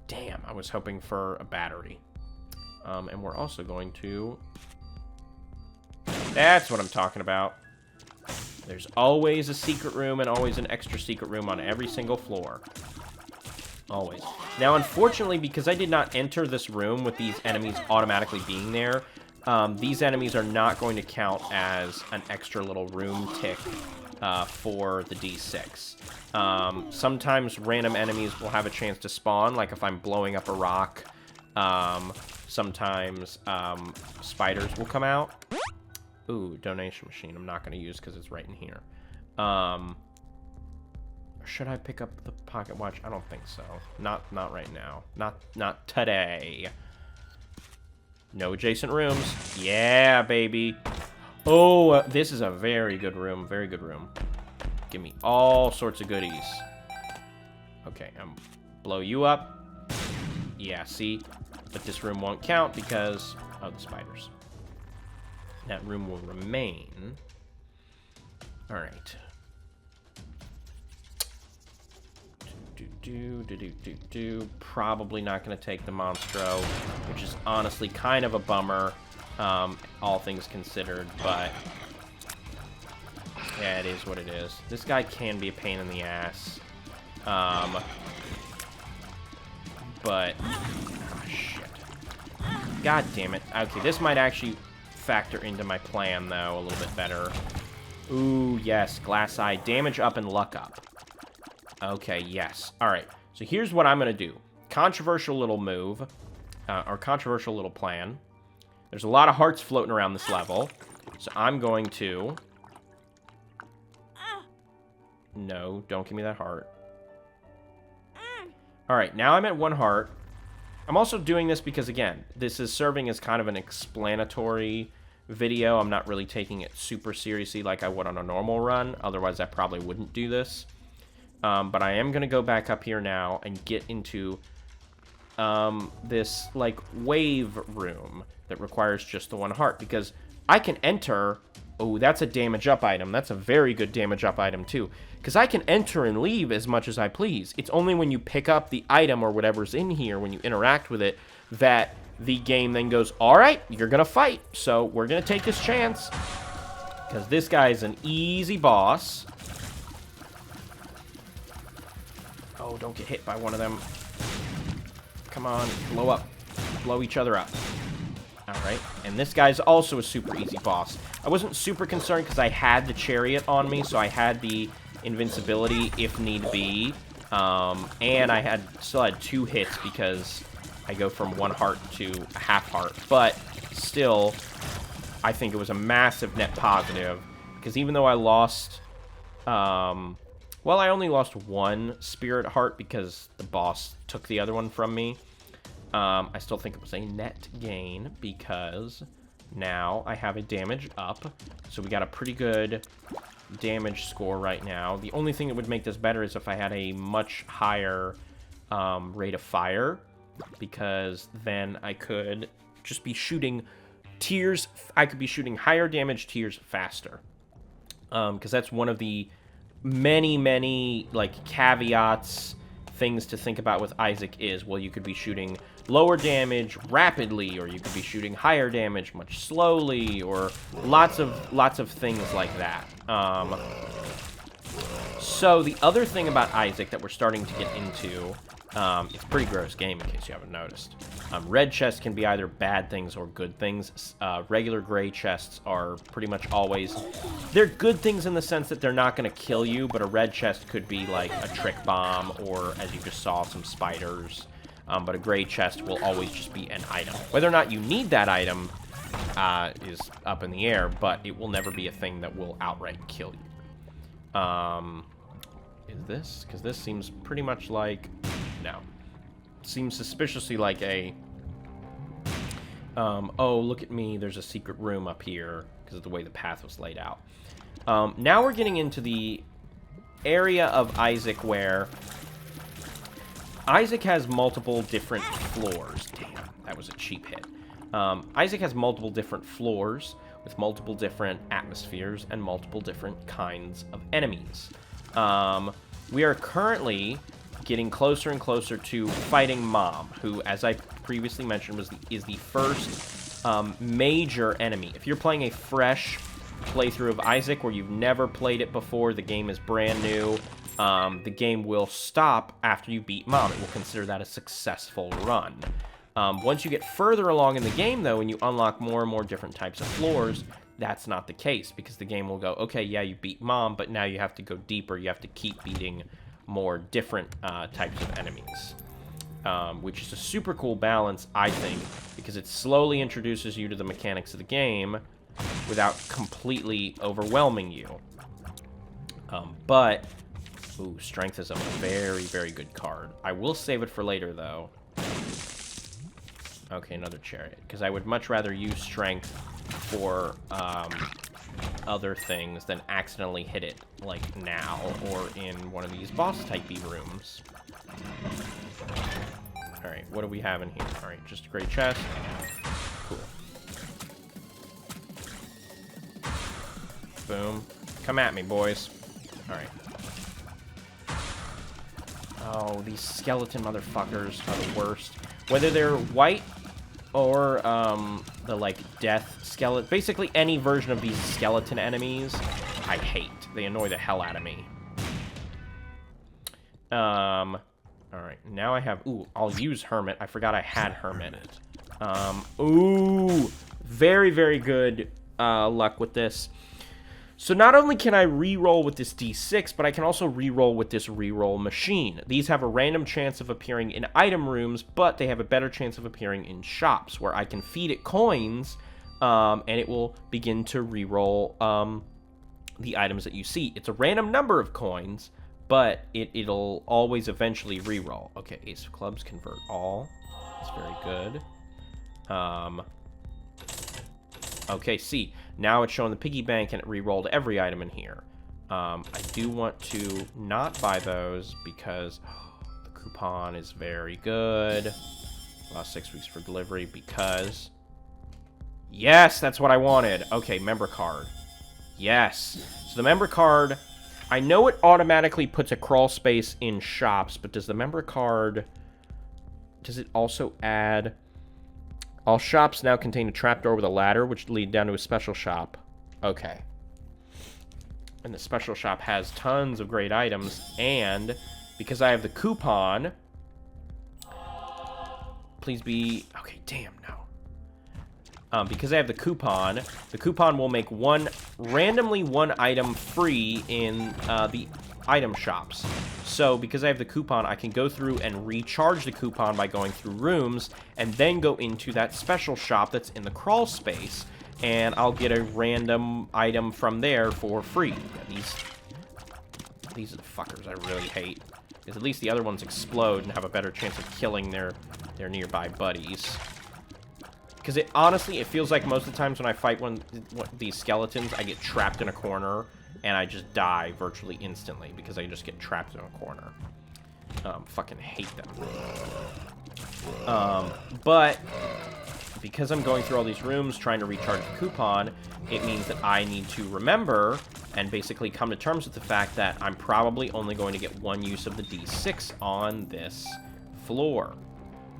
Damn, I was hoping for a battery. And we're also going to... That's what I'm talking about. There's always a secret room and always an extra secret room on every single floor. Always. Now, unfortunately, because I did not enter this room with these enemies automatically being there, these enemies are not going to count as an extra little room tick for the D6. Sometimes random enemies will have a chance to spawn, like if I'm blowing up a rock. Sometimes spiders will come out. Ooh, donation machine. I'm not going to use because it's right in here. Should I pick up the pocket watch? I don't think so. Not right now. Not today. No adjacent rooms. Yeah, baby. Oh, this is a very good room. Very good room. Give me all sorts of goodies. Okay, blow you up. Yeah, see? But this room won't count because of the spiders. That room will remain. Alright. Probably not going to take the Monstro, which is honestly kind of a bummer, all things considered, but yeah, it is what it is. This guy can be a pain in the ass. But oh, shit. God damn it. Okay, this might actually factor into my plan, though, a little bit better. Ooh, yes, Glass Eye. Damage up and luck up. Okay, yes. All right, so here's what I'm going to do. Controversial little move, or controversial little plan. There's a lot of hearts floating around this level, so I'm going to... No, don't give me that heart. All right, now I'm at 1 heart. I'm also doing this because, again, this is serving as kind of an explanatory video. I'm not really taking it super seriously like I would on a normal run. Otherwise, I probably wouldn't do this. But I am going to go back up here now and get into this, like, wave room that requires just the 1 heart. Because I can enter... Oh, that's a damage up item. That's a very good damage up item, too. Because I can enter and leave as much as I please. It's only when you pick up the item or whatever's in here, when you interact with it, that the game then goes, all right, you're going to fight. So we're going to take this chance. Because this guy is an easy boss. Oh, don't get hit by one of them. Come on, blow up. Blow each other up. Alright, and this guy's also a super easy boss. I wasn't super concerned because I had the chariot on me, so I had the invincibility if need be. And I still had 2 hits because I go from 1 heart to a half heart. But still, I think it was a massive net positive. Because even though I lost... well, I only lost 1 spirit heart because the boss took the other one from me. I still think it was a net gain because now I have a damage up. So we got a pretty good damage score right now. The only thing that would make this better is if I had a much higher rate of fire, because then I could just be shooting tiers. I could be shooting higher damage tiers faster. Because that's one of the many, like, caveats, things to think about with Isaac is, well, you could be shooting lower damage rapidly, or you could be shooting higher damage much slowly, or lots of things like that. So the other thing about Isaac that we're starting to get into, it's a pretty gross game in case you haven't noticed. Red chests can be either bad things or good things. Regular gray chests are pretty much always... They're good things in the sense that they're not going to kill you, but a red chest could be like a trick bomb, or, as you just saw, some spiders. But a gray chest will always just be an item. Whether or not you need that item is up in the air, but it will never be a thing that will outright kill you. Is this? Because this seems pretty much like... No. Seems suspiciously like a... oh, look at me, there's a secret room up here, because of the way the path was laid out. Now we're getting into the area of Isaac where... Isaac has multiple different floors. Damn, that was a cheap hit. Isaac has multiple different floors with multiple different atmospheres and multiple different kinds of enemies. We are currently getting closer and closer to fighting Mom, who, as I previously mentioned, is the first major enemy. If you're playing a fresh playthrough of Isaac where you've never played it before, the game is brand new, the game will stop after you beat Mom. It will consider that a successful run. Once you get further along in the game, though, and you unlock more and more different types of floors, that's not the case, because the game will go, okay, yeah, you beat Mom, but now you have to go deeper. You have to keep beating more different types of enemies, which is a super cool balance, I think, because it slowly introduces you to the mechanics of the game without completely overwhelming you. But, ooh, Strength is a very, very good card. I will save it for later, though. Okay, another Chariot, because I would much rather use Strength for other things than accidentally hit it, like now, or in one of these boss-type-y rooms. Alright, what do we have in here? Alright, just a great chest. Cool. Boom. Come at me, boys. Alright. Oh, these skeleton motherfuckers are the worst. Whether they're white or, the, like, death skeleton... Basically, any version of these skeleton enemies, I hate. They annoy the hell out of me. Alright, now I have... Ooh, I'll use Hermit. I forgot I had Hermit. Ooh, very, very good luck with this. So not only can I re-roll with this D6, but I can also re-roll with this re-roll machine. These have a random chance of appearing in item rooms, but they have a better chance of appearing in shops, where I can feed it coins, and it will begin to re-roll the items that you see. It's a random number of coins, but it'll always eventually re-roll. Okay, Ace of Clubs, convert all. That's very good. Okay, see. Now it's showing the piggy bank, and it re-rolled every item in here. I do want to not buy those, because the coupon is very good. Lost 6 weeks for delivery, because... Yes, that's what I wanted. Okay, member card. Yes. So the member card... I know it automatically puts a crawl space in shops, but does the member card... Does it also add... All shops now contain a trapdoor with a ladder, which lead down to a special shop. Okay. And the special shop has tons of great items, and because I have the coupon... Please be... Okay, damn, no. Because I have the coupon will make randomly one item free in the item shops. So, because I have the coupon, I can go through and recharge the coupon by going through rooms, and then go into that special shop that's in the crawl space, and I'll get a random item from there for free. Yeah, these are the fuckers I really hate. Because at least the other ones explode and have a better chance of killing their nearby buddies. Because honestly, it feels like most of the times when I fight these skeletons, I get trapped in a corner, and I just die virtually instantly because I just get trapped in a corner. Fucking hate them. But because I'm going through all these rooms trying to recharge the coupon, it means that I need to remember and basically come to terms with the fact that I'm probably only going to get one use of the D6 on this floor.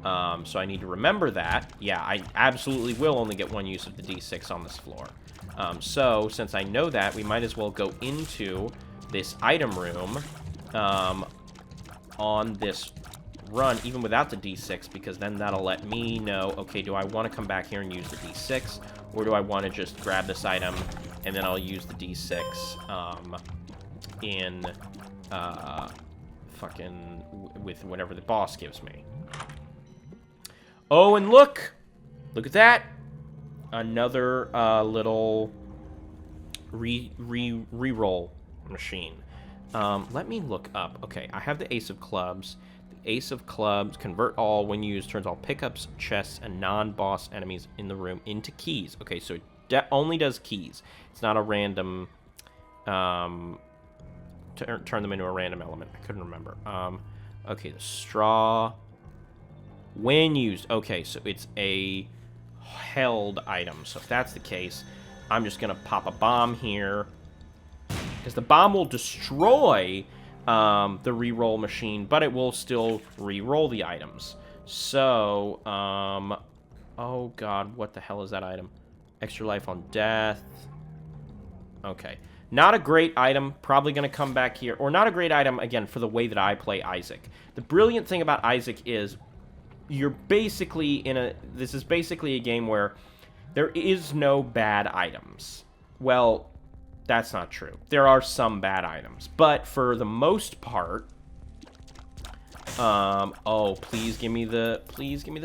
So I need to remember that. Yeah, I absolutely will only get one use of the D6 on this floor. So, since I know that, we might as well go into this item room on this run, even without the D6, because then that'll let me know, okay, do I want to come back here and use the D6, or do I want to just grab this item, and then I'll use the D6 in fucking with whatever the boss gives me. Oh, and look at that. Another little re-roll machine. Let me look up. Okay, I have the Ace of Clubs. The Ace of Clubs, convert all when used, turns all pickups, chests, and non-boss enemies in the room into keys. Okay, so it only does keys. It's not a random... turn them into a random element. I couldn't remember. Okay, the straw... When used. Okay, so it's a held item. So if that's the case, I'm just going to pop a bomb here. Because the bomb will destroy the re-roll machine, but it will still re-roll the items. So, oh god, what the hell is that item? Extra life on death. Okay. Not a great item. Probably going to come back here. Or not a great item, again, for the way that I play Isaac. The brilliant thing about Isaac is... You're basically this is basically a game where there is no bad items. Well, that's not true. There are some bad items, but for the most part, oh, please give me the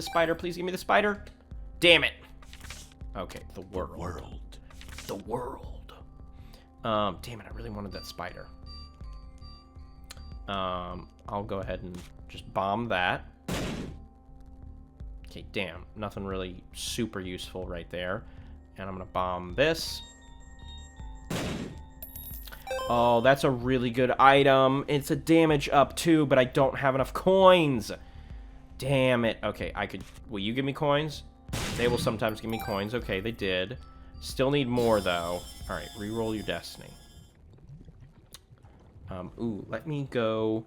spider, please give me the spider. Damn it. Okay, the world. Damn it, I really wanted that spider. I'll go ahead and just bomb that. Okay, damn. Nothing really super useful right there. And I'm going to bomb this. Oh, that's a really good item. It's a damage up too, but I don't have enough coins. Damn it. Okay, I could... Will you give me coins? They will sometimes give me coins. Okay, they did. Still need more, though. Alright, reroll your destiny. Ooh, let me go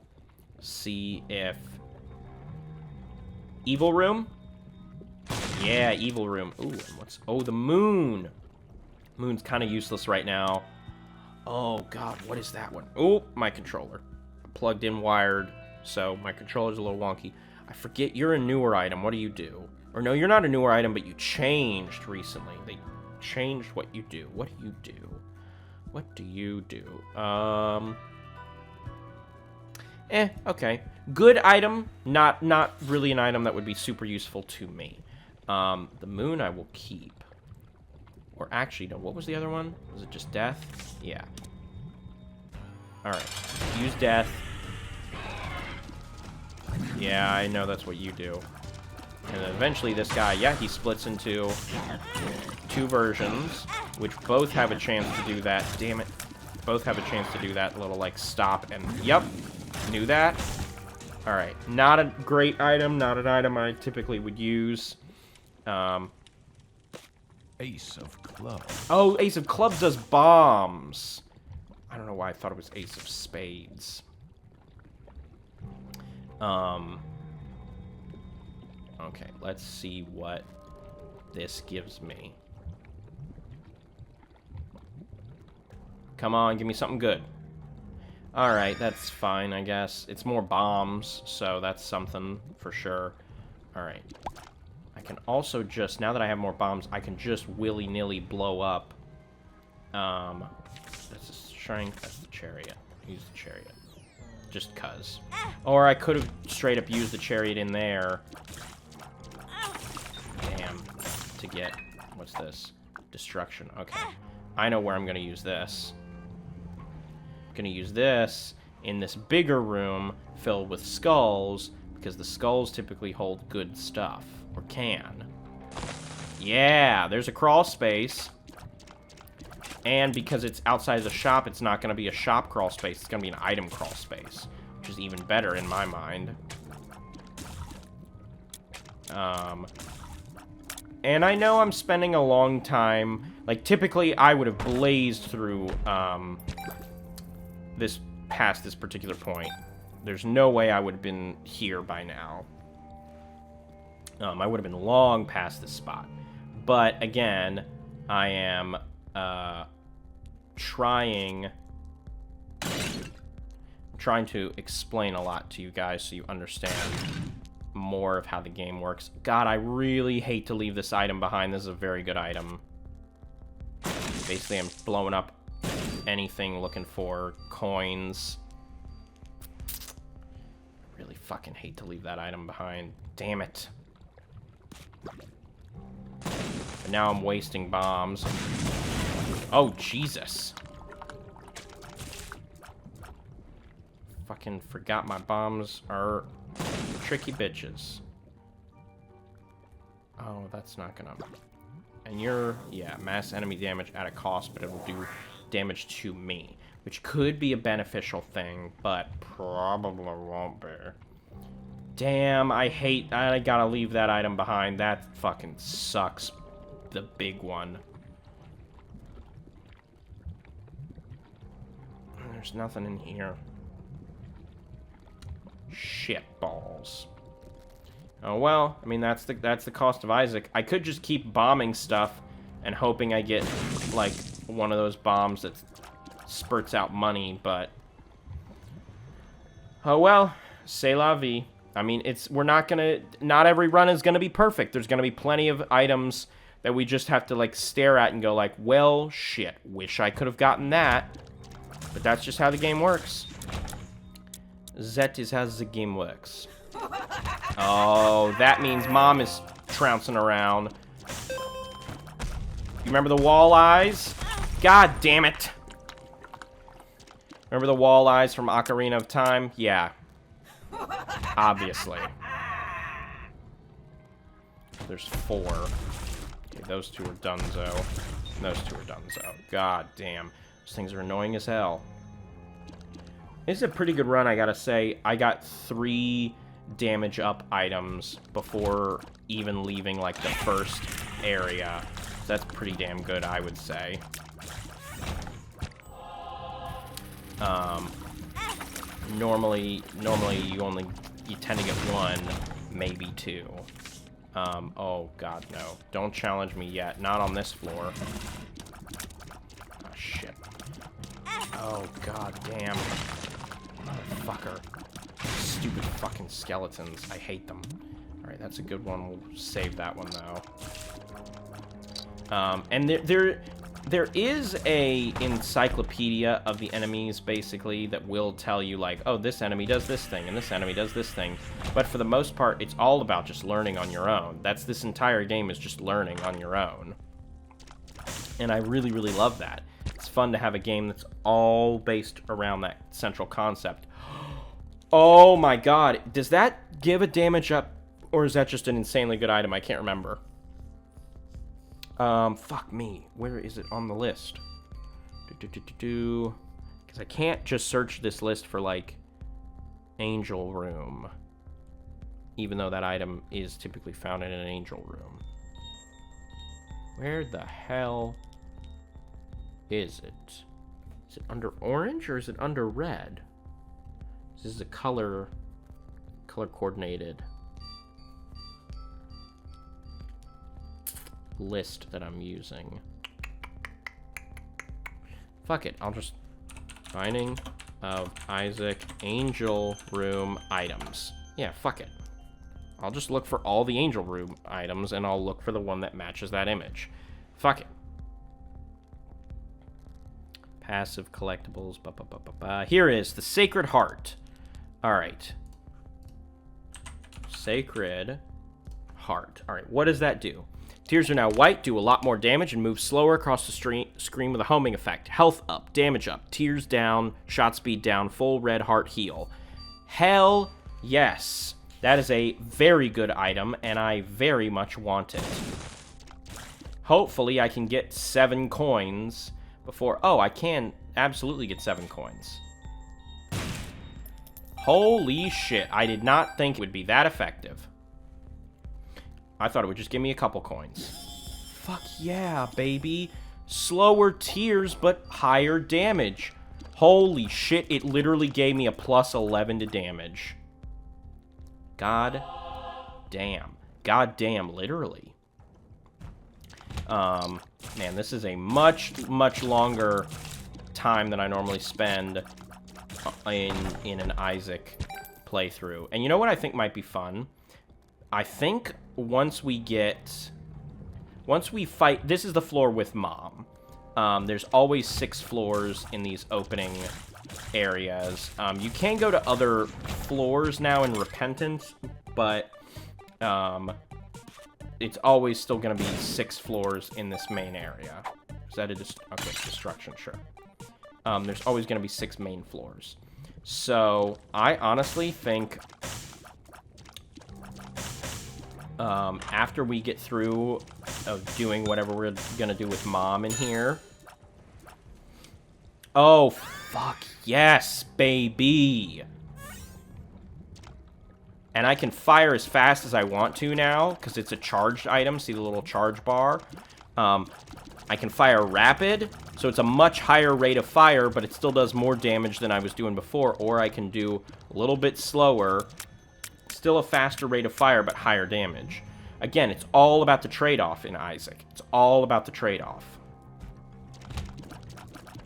see if... Evil room? Yeah, evil room. Ooh, and what's... Oh, the moon! Moon's kind of useless right now. Oh, God, what is that one? Oh, my controller. Plugged in, wired, so my controller's a little wonky. I forget, you're a newer item. What do you do? Or no, you're not a newer item, but you changed recently. They changed what you do. What do you do? What do you do? Okay. Good item. Not really an item that would be super useful to me. The moon I will keep. Or actually, no, what was the other one? Was it just death? Yeah. Alright. Use death. Yeah, I know that's what you do. And then eventually this guy, yeah, he splits into 2 versions, which both have a chance to do that. Damn it. Both have a chance to do that little, like, stop and... Yep. Knew that. Alright. Not a great item. Not an item I typically would use. Ace of clubs. Oh, Ace of Clubs does bombs. I don't know why I thought it was Ace of Spades. Okay, let's see what this gives me. Come on, give me something good. Alright, that's fine, I guess. It's more bombs, so that's something for sure. Alright. I can also just, now that I have more bombs, I can just willy-nilly blow up. That's the strength, that's the chariot. Use the chariot. Just cuz. Or I could have straight up used the chariot in there. Damn. To get, what's this? Destruction, okay. I know where I'm gonna use this. I'm gonna use this in this bigger room filled with skulls, because the skulls typically hold good stuff. Or can. Yeah, there's a crawl space. And because it's outside the shop, it's not going to be a shop crawl space. It's going to be an item crawl space, which is even better in my mind. And I know I'm spending a long time. Like, typically, I would have blazed through past this particular point. There's no way I would have been here by now. I would have been long past this spot. But, again, I am trying to explain a lot to you guys so you understand more of how the game works. God, I really hate to leave this item behind. This is a very good item. Basically, I'm blowing up anything looking for coins. I really fucking hate to leave that item behind. Damn it. But now I'm wasting bombs. Oh, Jesus. Fucking forgot my bombs are tricky bitches. Oh, that's not gonna... And you're... Yeah, mass enemy damage at a cost, but it will do damage to me. Which could be a beneficial thing, but probably won't be. Damn, I gotta leave that item behind. That fucking sucks. The big one. There's nothing in here. Shit balls. Oh well, I mean that's the cost of Isaac. I could just keep bombing stuff and hoping I get like one of those bombs that spurts out money, but oh well, c'est la vie. I mean, not every run is gonna be perfect. There's gonna be plenty of items that we just have to like stare at and go like, well, shit, wish I could have gotten that. But that's just how the game works. That is how the game works. Oh, that means Mom is trouncing around. You remember the walleyes? God damn it. Remember the walleyes from Ocarina of Time? Yeah. Obviously. There's 4. Okay, those 2 are donezo. And those 2 are donezo. God damn. Those things are annoying as hell. This is a pretty good run, I gotta say. I got 3 damage up items before even leaving, like, the first area. So that's pretty damn good, I would say. Normally you tend to get one, maybe two. Oh god, no. Don't challenge me yet. Not on this floor. Oh, shit. Oh, god damn. Motherfucker. Stupid fucking skeletons. I hate them. Alright, that's a good one. We'll save that one, though. And there is a encyclopedia of the enemies, basically, that will tell you, like, oh, this enemy does this thing, and this enemy does this thing. But for the most part, it's all about just learning on your own. This entire game is just learning on your own. And I really, really love that. It's fun to have a game that's all based around that central concept. Oh my god. Does that give a damage up, or is that just an insanely good item? I can't remember. Fuck me. Where is it on the list? Because I can't just search this list for, like, Angel Room. Even though that item is typically found in an Angel Room. Where the hell is it? Is it under orange or is it under red? This is a color coordinated list that I'm using. Fuck it, I'll just Binding of Isaac Angel Room items. Yeah, fuck it. I'll just look for all the Angel Room items and I'll look for the one that matches that image. Fuck it. Passive collectibles. Here is the Sacred Heart. Alright. Sacred Heart. Alright, what does that do? Tears are now white, do a lot more damage, and move slower across the screen with a homing effect. Health up, damage up, tears down, shot speed down, full red heart heal. Hell yes. That is a very good item, and I very much want it. Hopefully I can get 7 coins before... Oh, I can absolutely get 7 coins. Holy shit, I did not think it would be that effective. I thought it would just give me a couple coins. Fuck yeah, baby. Slower tears, but higher damage. Holy shit, it literally gave me a plus 11 to damage. God damn. God damn, literally. Man, this is a much, much longer time than I normally spend in an Isaac playthrough. And you know what I think might be fun? I think once we fight, this is the floor with Mom. There's always 6 floors in these opening areas. You can go to other floors now in Repentance, but it's always still going to be 6 floors in this main area. Is that a okay, destruction? Sure. There's always going to be 6 main floors. So I honestly think after we get through doing whatever we're going to do with Mom in here. Oh, fuck yes, baby. And I can fire as fast as I want to now, because it's a charged item. See the little charge bar? I can fire rapid, so it's a much higher rate of fire, but it still does more damage than I was doing before. Or I can do a little bit slower, still a faster rate of fire, but higher damage. Again, it's all about the trade-off in Isaac. It's all about the trade-off.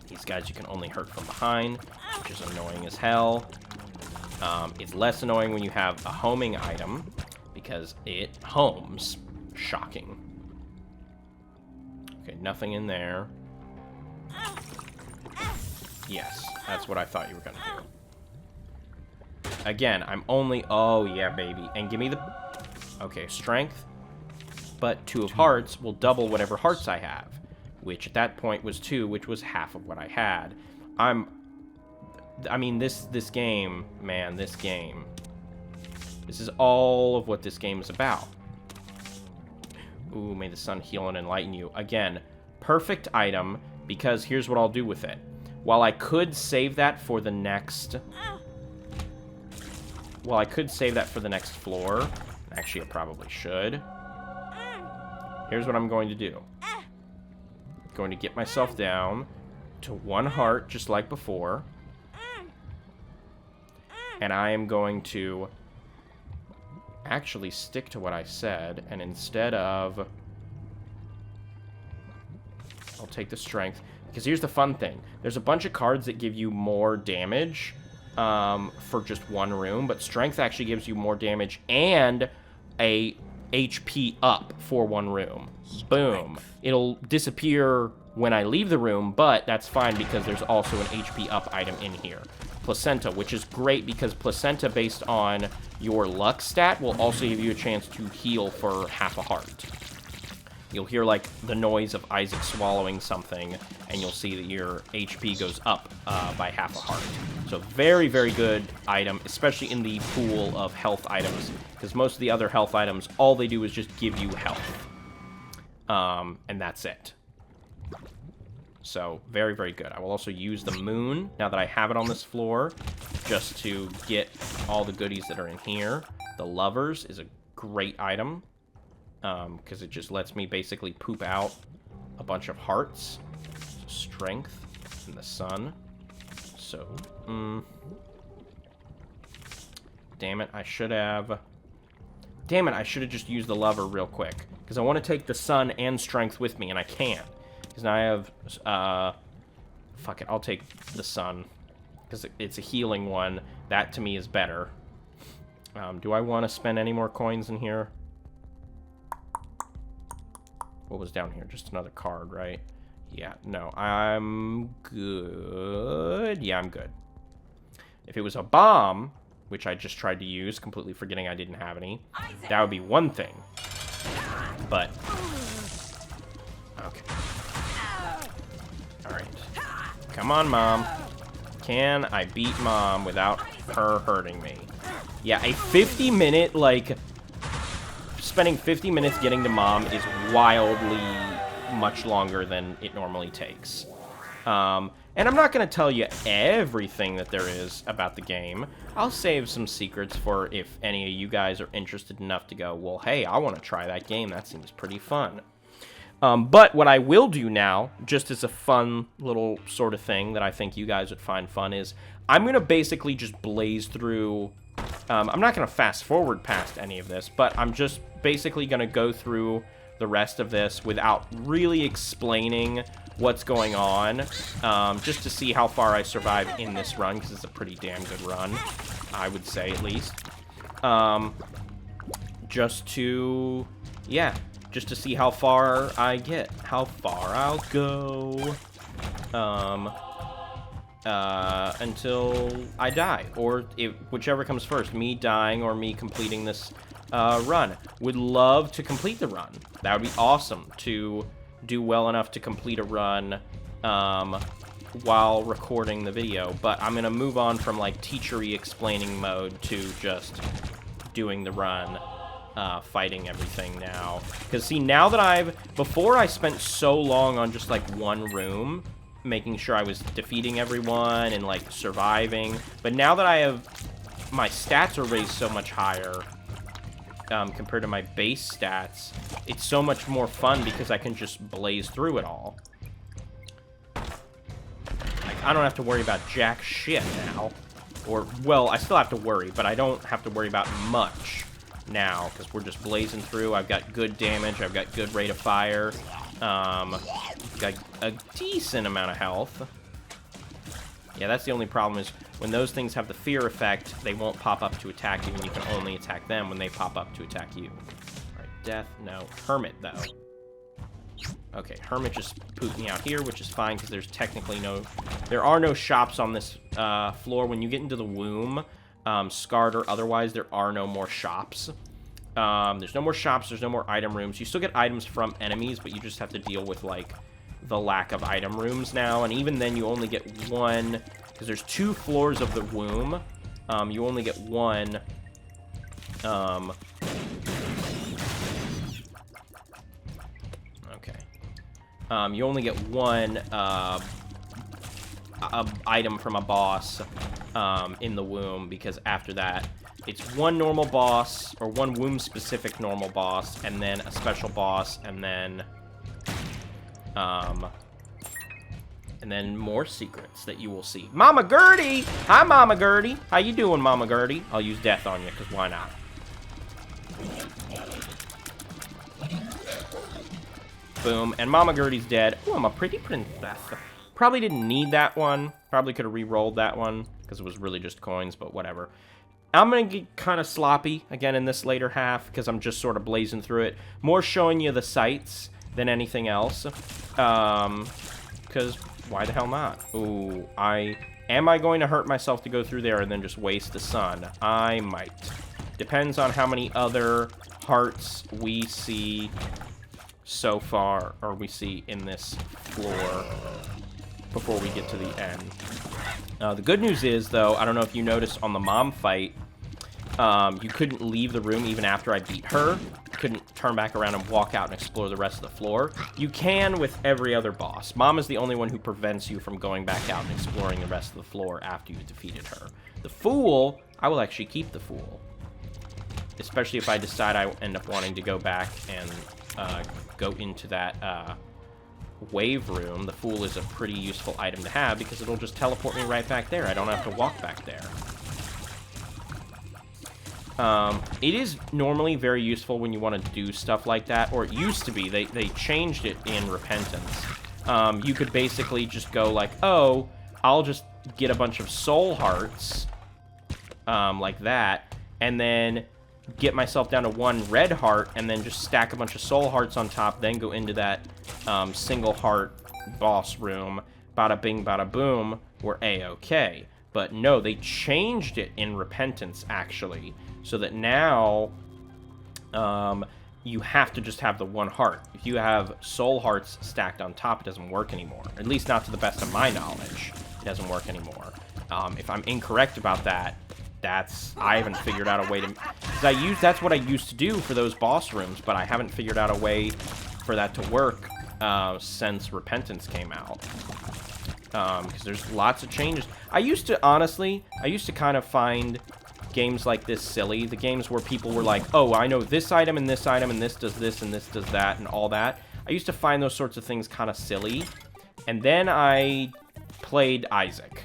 These guys you can only hurt from behind, which is annoying as hell. It's less annoying when you have a homing item, because it homes. Shocking. Okay, nothing in there. Yes, that's what I thought you were gonna do. Again, I'm only... Oh, yeah, baby. And give me the... Okay, strength. But 2 of hearts will double whatever hearts I have. Which at that point was 2, which was half of what I had. I mean, this game, man, this game. This is all of what this game is about. Ooh, may the sun heal and enlighten you. Again, perfect item, because here's what I'll do with it. While I could save that for the next... well, I could save that for the next floor. Actually, I probably should. Here's what I'm going to do. Going to get myself down to 1 heart, just like before. And I am going to actually stick to what I said, and instead of... I'll take the strength, because here's the fun thing. There's a bunch of cards that give you more damage for just 1 room, but strength actually gives you more damage and a HP up for 1 room. Boom. It'll disappear when I leave the room, but that's fine because there's also an HP up item in here. Placenta, which is great because placenta based on your luck stat will also give you a chance to heal for half a heart. You'll hear like the noise of Isaac swallowing something, and you'll see that your HP goes up by half a heart. So very, very good item, especially in the pool of health items, because most of the other health items, all they do is just give you health. And that's it. So very, very good. I will also use the moon, now that I have it on this floor, just to get all the goodies that are in here. The lovers is a great item, because it just lets me basically poop out a bunch of hearts. Strength and the sun. So, damn it, I should have just used the lover real quick, because I want to take the sun and strength with me, and I can't. Because now I have, fuck it, I'll take the sun, because it's a healing one. That, to me, is better. Do I want to spend any more coins in here? What was down here? Just another card, right? Yeah, no, I'm good. Yeah, I'm good. If it was a bomb, which I just tried to use, completely forgetting I didn't have any, that would be one thing. But, okay. Alright. Come on, Mom. Can I beat Mom without her hurting me? Yeah, a 50-minute, like... Spending 50 minutes getting to Mom is wildly much longer than it normally takes. And I'm not going to tell you everything that there is about the game. I'll save some secrets for if any of you guys are interested enough to go, well, hey, I want to try that game. That seems pretty fun. But what I will do now, just as a fun little sort of thing that I think you guys would find fun, is I'm going to basically just blaze through... I'm not going to fast forward past any of this, but I'm just basically going to go through the rest of this without really explaining what's going on, just to see how far I survive in this run, because it's a pretty damn good run, I would say, at least. Just to see how far I get, how far I'll go, until I die, or whichever comes first, me dying or me completing this run. Would love to complete the run. That would be awesome, to do well enough to complete a run while recording the video, but I'm gonna move on from like teachery explaining mode to just doing the run, fighting everything now. Because see, now that before I spent so long on just like one room, making sure I was defeating everyone and like surviving, but now that I have, my stats are raised so much higher compared to my base stats, it's so much more fun because I can just blaze through it all. Like, I don't have to worry about jack shit now. Or, well, I still have to worry, but I don't have to worry about much now, because we're just blazing through. I've got good damage, I've got good rate of fire, got a decent amount of health. Yeah, that's the only problem, is when those things have the fear effect, they won't pop up to attack you, and you can only attack them when they pop up to attack you. Alright, death, no. Hermit, though. Okay, Hermit just pooped me out here, which is fine, because there's technically there are no shops on this floor. When you get into the womb, scarred or otherwise, there are no more shops. There's no more shops, there's no more item rooms. You still get items from enemies, but you just have to deal with, like, the lack of item rooms now, and even then you only get one, because there's 2 floors of the womb. You only get one, okay. You only get one, item from a boss, in the womb, because after that, It's one normal boss, or one womb-specific normal boss, and then a special boss, and then more secrets that you will see. Mama Gertie! Hi, Mama Gertie! How you doing, Mama Gertie? I'll use death on you, because why not? Boom, and Mama Gertie's dead. Oh, I'm a pretty princess. Probably didn't need that one. Probably could have re-rolled that one, because it was really just coins, but whatever. I'm going to get kind of sloppy, again, in this later half, because I'm just sort of blazing through it. More showing you the sights than anything else. Because why the hell not? Ooh, am I going to hurt myself to go through there and then just waste the sun? I might. Depends on how many other hearts we see so far, or we see in this floor before we get to the end. The good news is, though, I don't know if you noticed on the mom fight, you couldn't leave the room even after I beat her. Couldn't turn back around and walk out and explore the rest of the floor. You can with every other boss. Mom is the only one who prevents you from going back out and exploring the rest of the floor after you've defeated her. The Fool, I will actually keep the Fool. Especially if I decide I end up wanting to go back and go into that wave room. The Fool is a pretty useful item to have because it'll just teleport me right back there. I don't have to walk back there. It is normally very useful when you want to do stuff like that, or it used to be. They changed it in Repentance. You could basically just go like, oh, I'll just get a bunch of soul hearts, like that, and then get myself down to one red heart, and then just stack a bunch of soul hearts on top, then go into that single heart boss room. Bada bing, bada boom, we're A-okay. But no, they changed it in Repentance, actually, so that now you have to just have the one heart. If you have soul hearts stacked on top, it doesn't work anymore. At least not to the best of my knowledge. It doesn't work anymore. If I'm incorrect about that, I haven't figured out a way to... Because that's what I used to do for those boss rooms, but I haven't figured out a way for that to work since Repentance came out. Because there's lots of changes. I used to kind of find games like this silly. The games where people were like, oh, I know this item, and this does this, and this does that, and all that. I used to find those sorts of things kind of silly. And then I played Isaac.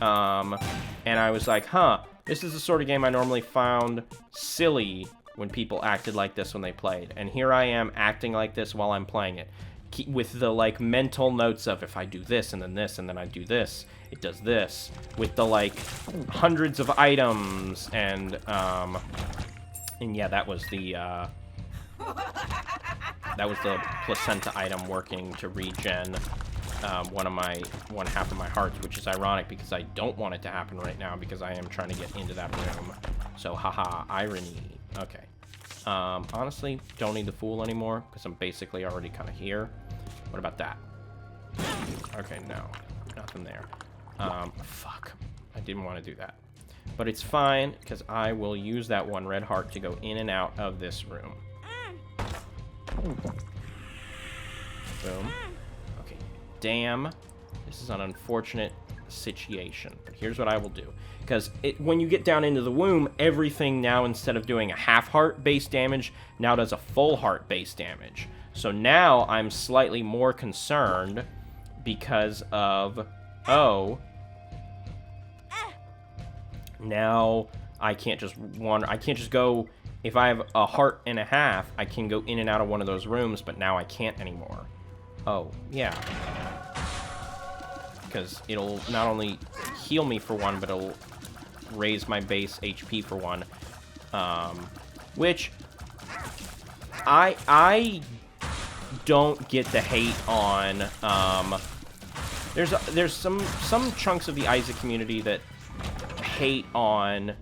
And I was like, huh, this is the sort of game I normally found silly when people acted like this when they played. And here I am acting like this while I'm playing it. With the, like, mental notes of if I do this, and then I do this, it does this. With the, like, hundreds of items, and yeah, that was the placenta item working to regen one half of my hearts, which is ironic because I don't want it to happen right now because I am trying to get into that room. So, haha, irony. Okay. Honestly, don't need the Fool anymore because I'm basically already kind of here. What about that? Okay, no. Nothing there. Fuck. I didn't want to do that. But it's fine because I will use that one red heart to go in and out of this room. Boom. Okay. Damn. This is an unfortunate situation. But here's what I will do. Because when you get down into the womb, everything now, instead of doing a half heart base damage, now does a full heart base damage. So now I'm slightly more concerned because of, now I can't just go, if I have a heart and a half, I can go in and out of one of those rooms, but now I can't anymore. Oh, yeah. Because it'll not only heal me for one, but it'll raise my base HP for one. Which I don't get the hate on. There's some chunks of the Isaac community that hate on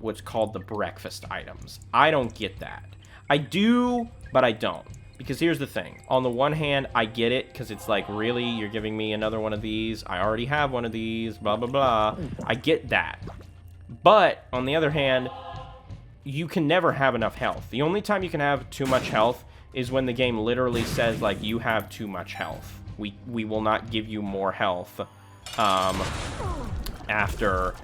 what's called the breakfast items. I don't get that. I do, but I don't. Because here's the thing. On the one hand, I get it, because it's like, really? You're giving me another one of these? I already have one of these, blah, blah, blah. I get that. But, on the other hand, you can never have enough health. The only time you can have too much health is when the game literally says, like, you have too much health. We will not give you more health. after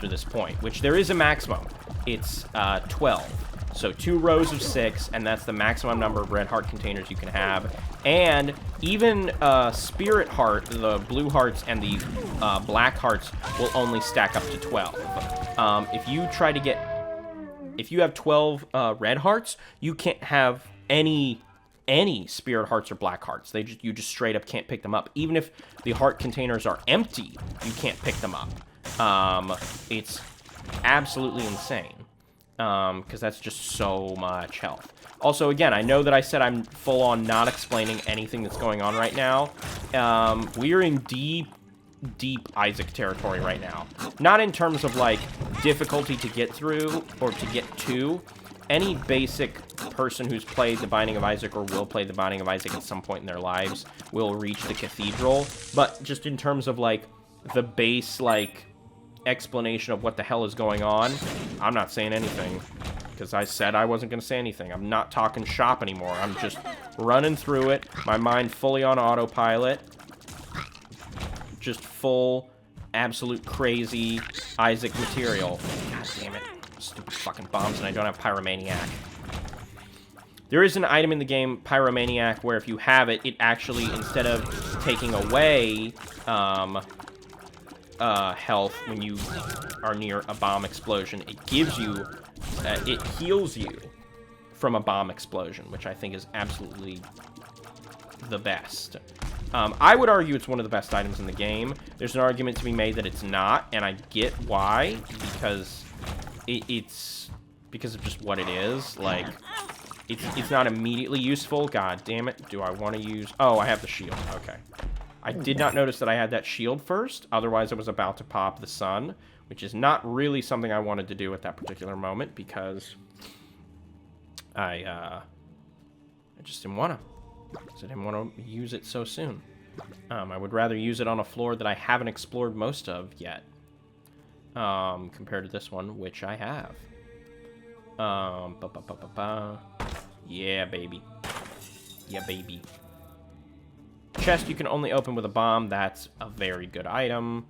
this point, which there is a maximum. It's 12. So 2 rows of 6, and that's the maximum number of red heart containers you can have. And even spirit heart, the blue hearts and the black hearts will only stack up to 12. If you have 12 red hearts, you can't have any spirit hearts or black hearts. You just straight up can't pick them up. Even if the heart containers are empty, you can't pick them up. It's absolutely insane. Because that's just so much health. Also, again, I know that I said I'm full-on not explaining anything that's going on right now. We are in deep Isaac territory right now. Not in terms of, like, difficulty to get through or to get to. Any basic person who's played The Binding of Isaac or will play The Binding of Isaac at some point in their lives will reach the cathedral. But just in terms of, like, the base, like, explanation of what the hell is going on, I'm not saying anything because I said I wasn't going to say anything. I'm not talking shop anymore. I'm just running through it, my mind fully on autopilot, just full absolute crazy Isaac material. God damn it, stupid fucking bombs, and I don't have Pyromaniac. There is an item in the game, Pyromaniac, where if you have it, it actually, instead of taking away health when you are near a bomb explosion, it gives you, it heals you from a bomb explosion, which I think is absolutely the best. I would argue it's one of the best items in the game. There's an argument to be made that it's not, and I get why, because it's because of just what it is. Like, it's not immediately useful. God damn it. Do I want to use... Oh, I have the shield. Okay. I did not notice that I had that shield first. Otherwise, I was about to pop the sun, which is not really something I wanted to do at that particular moment because I just didn't want to. So I didn't want to use it so soon. I would rather use it on a floor that I haven't explored most of yet, compared to this one, which I have. Yeah, baby. Yeah, baby. Chest you can only open with a bomb. That's a very good item.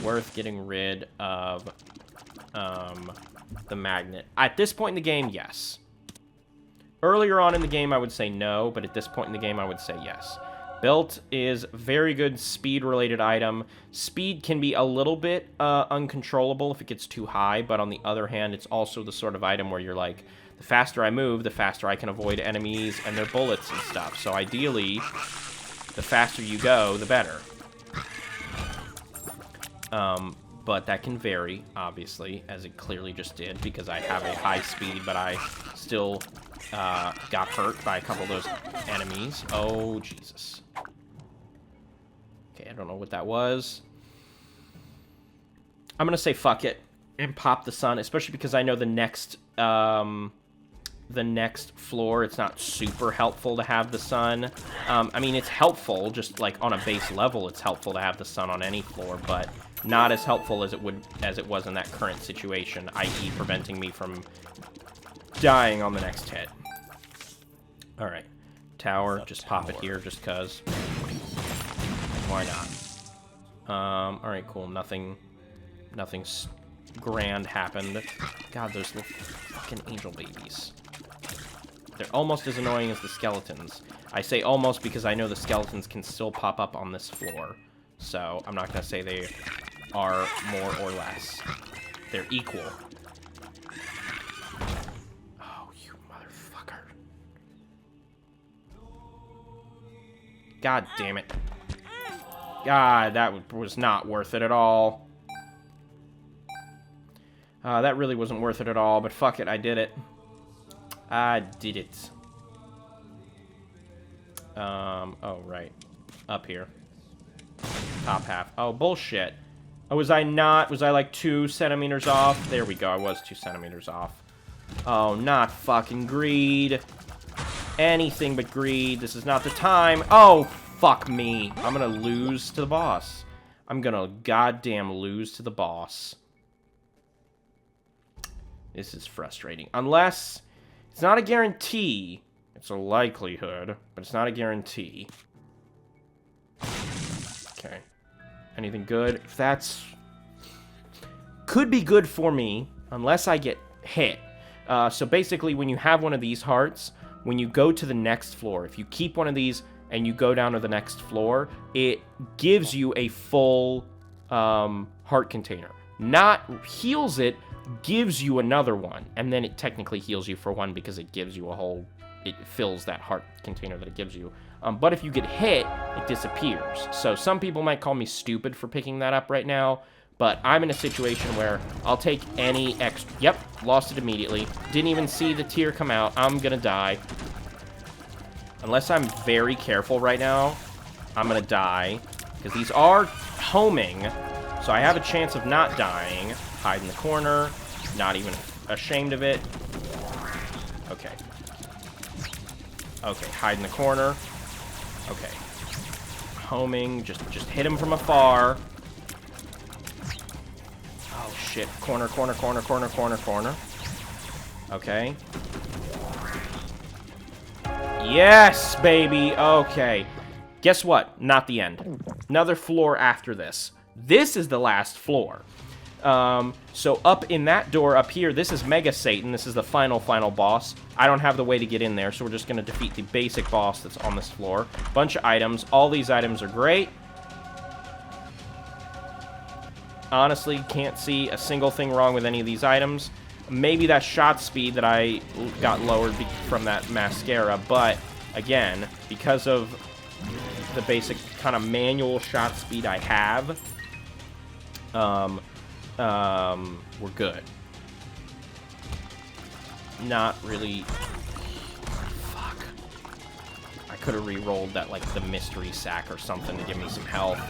Worth getting rid of the magnet. At this point in the game, yes. Earlier on in the game, I would say no, but at this point in the game, I would say yes. Belt is very good speed-related item. Speed can be a little bit uncontrollable if it gets too high, but on the other hand, it's also the sort of item where you're like, the faster I move, the faster I can avoid enemies and their bullets and stuff. So ideally, the faster you go, the better. But that can vary, obviously, as it clearly just did, because I have a high speed, but I still got hurt by a couple of those enemies. Oh, Jesus. Okay, I don't know what that was. I'm going to say fuck it and pop the sun, especially because I know the next floor, it's not super helpful to have the sun. I mean, it's helpful, just like on a base level, it's helpful to have the sun on any floor, but not as helpful as it was in that current situation, i.e. preventing me from dying on the next hit. Alright. Tower, just pop it here just cuz. Why not? Alright, cool. Nothing grand happened. God, those little fucking angel babies. They're almost as annoying as the skeletons. I say almost because I know the skeletons can still pop up on this floor. So, I'm not going to say they are more or less. They're equal. Oh, you motherfucker. God damn it. God, that was not worth it at all. That really wasn't worth it at all, but fuck it, I did it. I did it. Oh, right. Up here. Top half. Oh, bullshit. Oh, was I like 2 centimeters off? There we go, I was 2 centimeters off. Oh, not fucking greed. Anything but greed. This is not the time. Oh, fuck me. I'm gonna lose to the boss. I'm gonna goddamn lose to the boss. This is frustrating. Unless, it's not a guarantee. It's a likelihood, but it's not a guarantee. Okay. Anything good? That's... could be good for me, unless I get hit. So basically, when you have one of these hearts, when you go to the next floor, if you keep one of these and you go down to the next floor, it gives you a full heart container. Not heals it, gives you another one. And then it technically heals you for one because it gives you a whole... it fills that heart container that it gives you. But if you get hit, it disappears. So some people might call me stupid for picking that up right now, but I'm in a situation where I'll take any extra... Yep, lost it immediately. Didn't even see the tear come out. I'm gonna die. Unless I'm very careful right now, I'm gonna die. Because these are homing, so I have a chance of not dying. Hide in the corner. Not even ashamed of it. Okay. Okay, hide in the corner. Okay. Homing, just hit him from afar. Oh shit. Corner, corner, corner, corner, corner, corner. Okay. Yes, baby. Okay. Guess what? Not the end. Another floor after this. This is the last floor. So up in that door up here, this is Mega Satan. This is the final boss. I don't have the way to get in there, so we're just going to defeat the basic boss that's on this floor. Bunch of items. All these items are great. Honestly, can't see a single thing wrong with any of these items. Maybe that shot speed that I got lowered from that mascara, but again, because of the basic kind of manual shot speed I have, we're good. Not really... Fuck. I could have re-rolled that, like, the mystery sack or something to give me some health.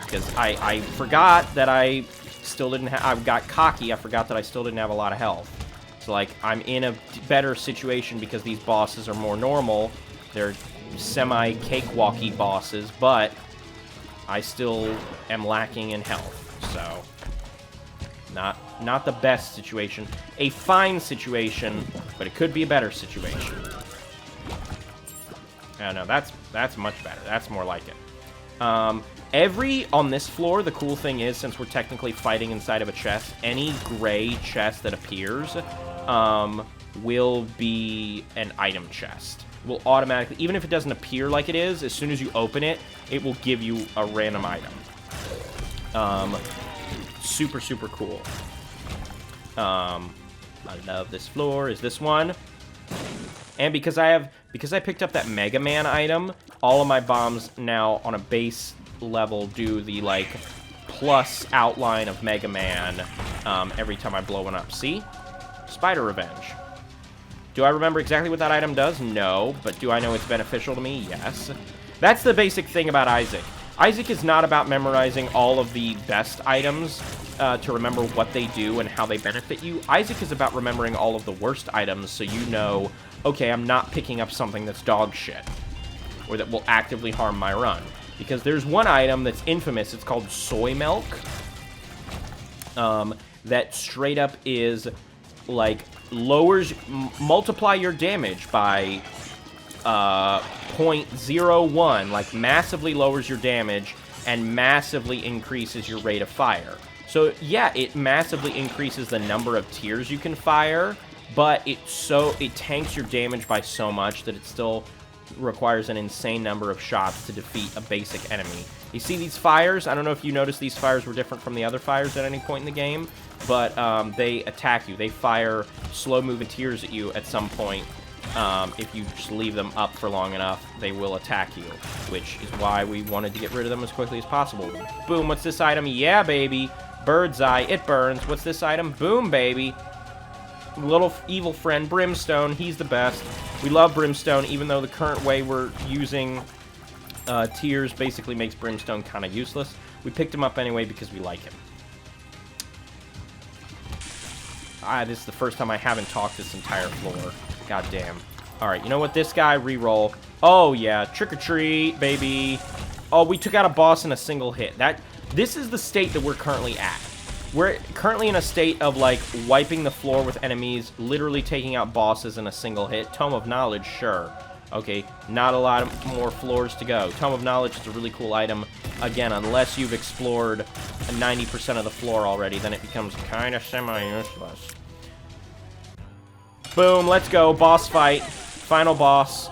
Because I forgot that I still didn't have... I got cocky. I forgot that I still didn't have a lot of health. So, like, I'm in a better situation because these bosses are more normal. They're semi-cakewalky bosses, but I still am lacking in health. So... Not the best situation. A fine situation, but it could be a better situation. No, that's much better. That's more like it. On this floor, the cool thing is, since we're technically fighting inside of a chest, any gray chest that appears will be an item chest. Will automatically, even if it doesn't appear like it is, as soon as you open it, it will give you a random item. Super, super cool. I love this floor. Is this one? And because I picked up that Mega Man item, all of my bombs now on a base level do the, like, plus outline of Mega Man every time I blow one up. See? Spider Revenge. Do I remember exactly what that item does? No. But do I know it's beneficial to me? Yes. That's the basic thing about Isaac. Isaac is not about memorizing all of the best items to remember what they do and how they benefit you. Isaac is about remembering all of the worst items so you know, okay, I'm not picking up something that's dog shit or that will actively harm my run. Because there's one item that's infamous. It's called soy milk. That straight up is, like, multiply your damage by 0.01, like massively lowers your damage and massively increases your rate of fire. So yeah, it massively increases the number of tiers you can fire, but it tanks your damage by so much that it still requires an insane number of shots to defeat a basic enemy. You see these fires? I don't know if you noticed these fires were different from the other fires at any point in the game, but they attack you. They fire slow-moving tiers at you at some point. If you just leave them up for long enough, they will attack you, which is why we wanted to get rid of them as quickly as possible. Boom, what's this item? Yeah, baby. Bird's eye, it burns. What's this item? Boom, baby. Little evil friend, Brimstone, he's the best. We love Brimstone, even though the current way we're using tiers basically makes Brimstone kind of useless. We picked him up anyway because we like him. This is the first time I haven't talked this entire floor. God damn. Alright, you know what? This guy, reroll. Oh, yeah. Trick or treat, baby. Oh, we took out a boss in a single hit. This is the state that we're currently at. We're currently in a state of, like, wiping the floor with enemies, literally taking out bosses in a single hit. Tome of Knowledge, sure. Okay, not a lot more floors to go. Tome of Knowledge is a really cool item. Again, unless you've explored 90% of the floor already, then it becomes kind of semi-useless. Boom, let's go. Boss fight. Final boss.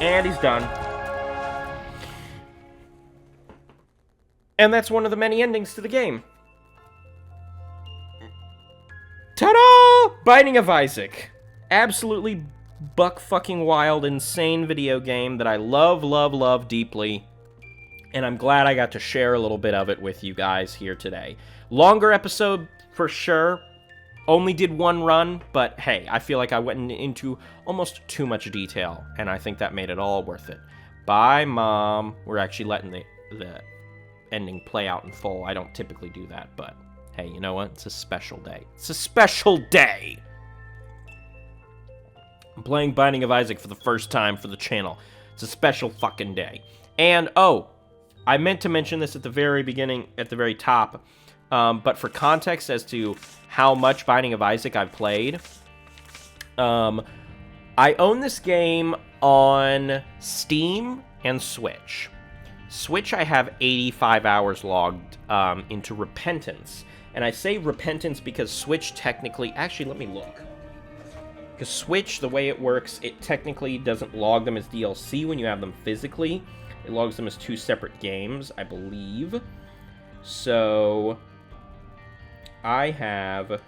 And he's done. And that's one of the many endings to the game. Ta-da! Binding of Isaac. Absolutely buck-fucking-wild, insane video game that I love, love, love deeply. And I'm glad I got to share a little bit of it with you guys here today. Longer episode, for sure. Only did one run, but hey, I feel like I went into almost too much detail, and I think that made it all worth it. Bye, Mom. We're actually letting the ending play out in full. I don't typically do that, but hey, you know what? It's a special day. It's a special day! I'm playing Binding of Isaac for the first time for the channel. It's a special fucking day. And, oh, I meant to mention this at the very beginning, at the very top, but for context as to how much Binding of Isaac I've played, I own this game on Steam and Switch. Switch, I have 85 hours logged into Repentance. And I say Repentance because Switch technically... Actually, let me look. Because Switch, the way it works, it technically doesn't log them as DLC when you have them physically. It logs them as two separate games, I believe. So... I have...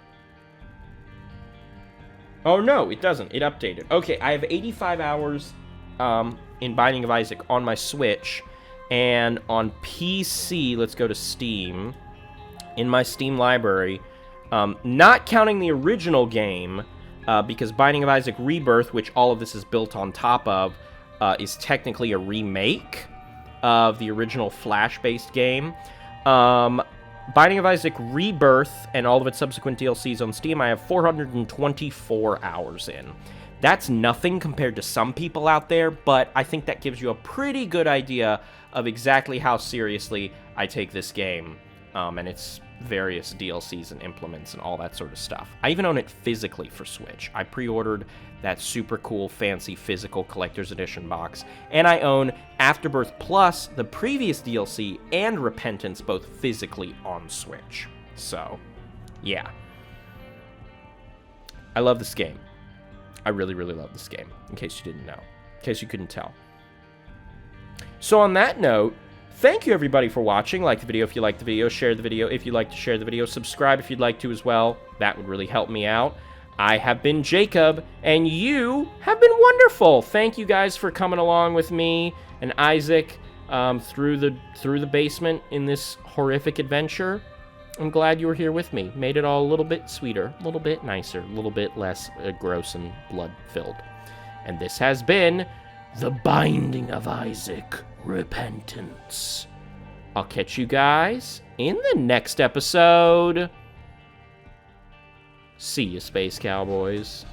Oh, no, it doesn't. It updated. Okay, I have 85 hours in Binding of Isaac on my Switch. And on PC, let's go to Steam. In my Steam library, not counting the original game, because Binding of Isaac Rebirth, which all of this is built on top of, is technically a remake of the original Flash-based game. Binding of Isaac Rebirth and all of its subsequent DLCs on Steam, I have 424 hours in. That's nothing compared to some people out there, but I think that gives you a pretty good idea of exactly how seriously I take this game, and its various DLCs and implements and all that sort of stuff. I even own it physically for Switch. I pre-ordered that super cool, fancy, physical Collector's Edition box, and I own Afterbirth Plus, the previous DLC, and Repentance, both physically on Switch. So, yeah. I love this game. I really, really love this game, in case you didn't know. In case you couldn't tell. So on that note, thank you everybody for watching. Like the video if you liked the video, share the video if you'd like to share the video, subscribe if you'd like to as well. That would really help me out. I have been Jacob, and you have been wonderful. Thank you guys for coming along with me and Isaac through the basement in this horrific adventure. I'm glad you were here with me. Made it all a little bit sweeter, a little bit nicer, a little bit less gross and blood-filled. And this has been The Binding of Isaac Repentance. I'll catch you guys in the next episode. See you, Space Cowboys.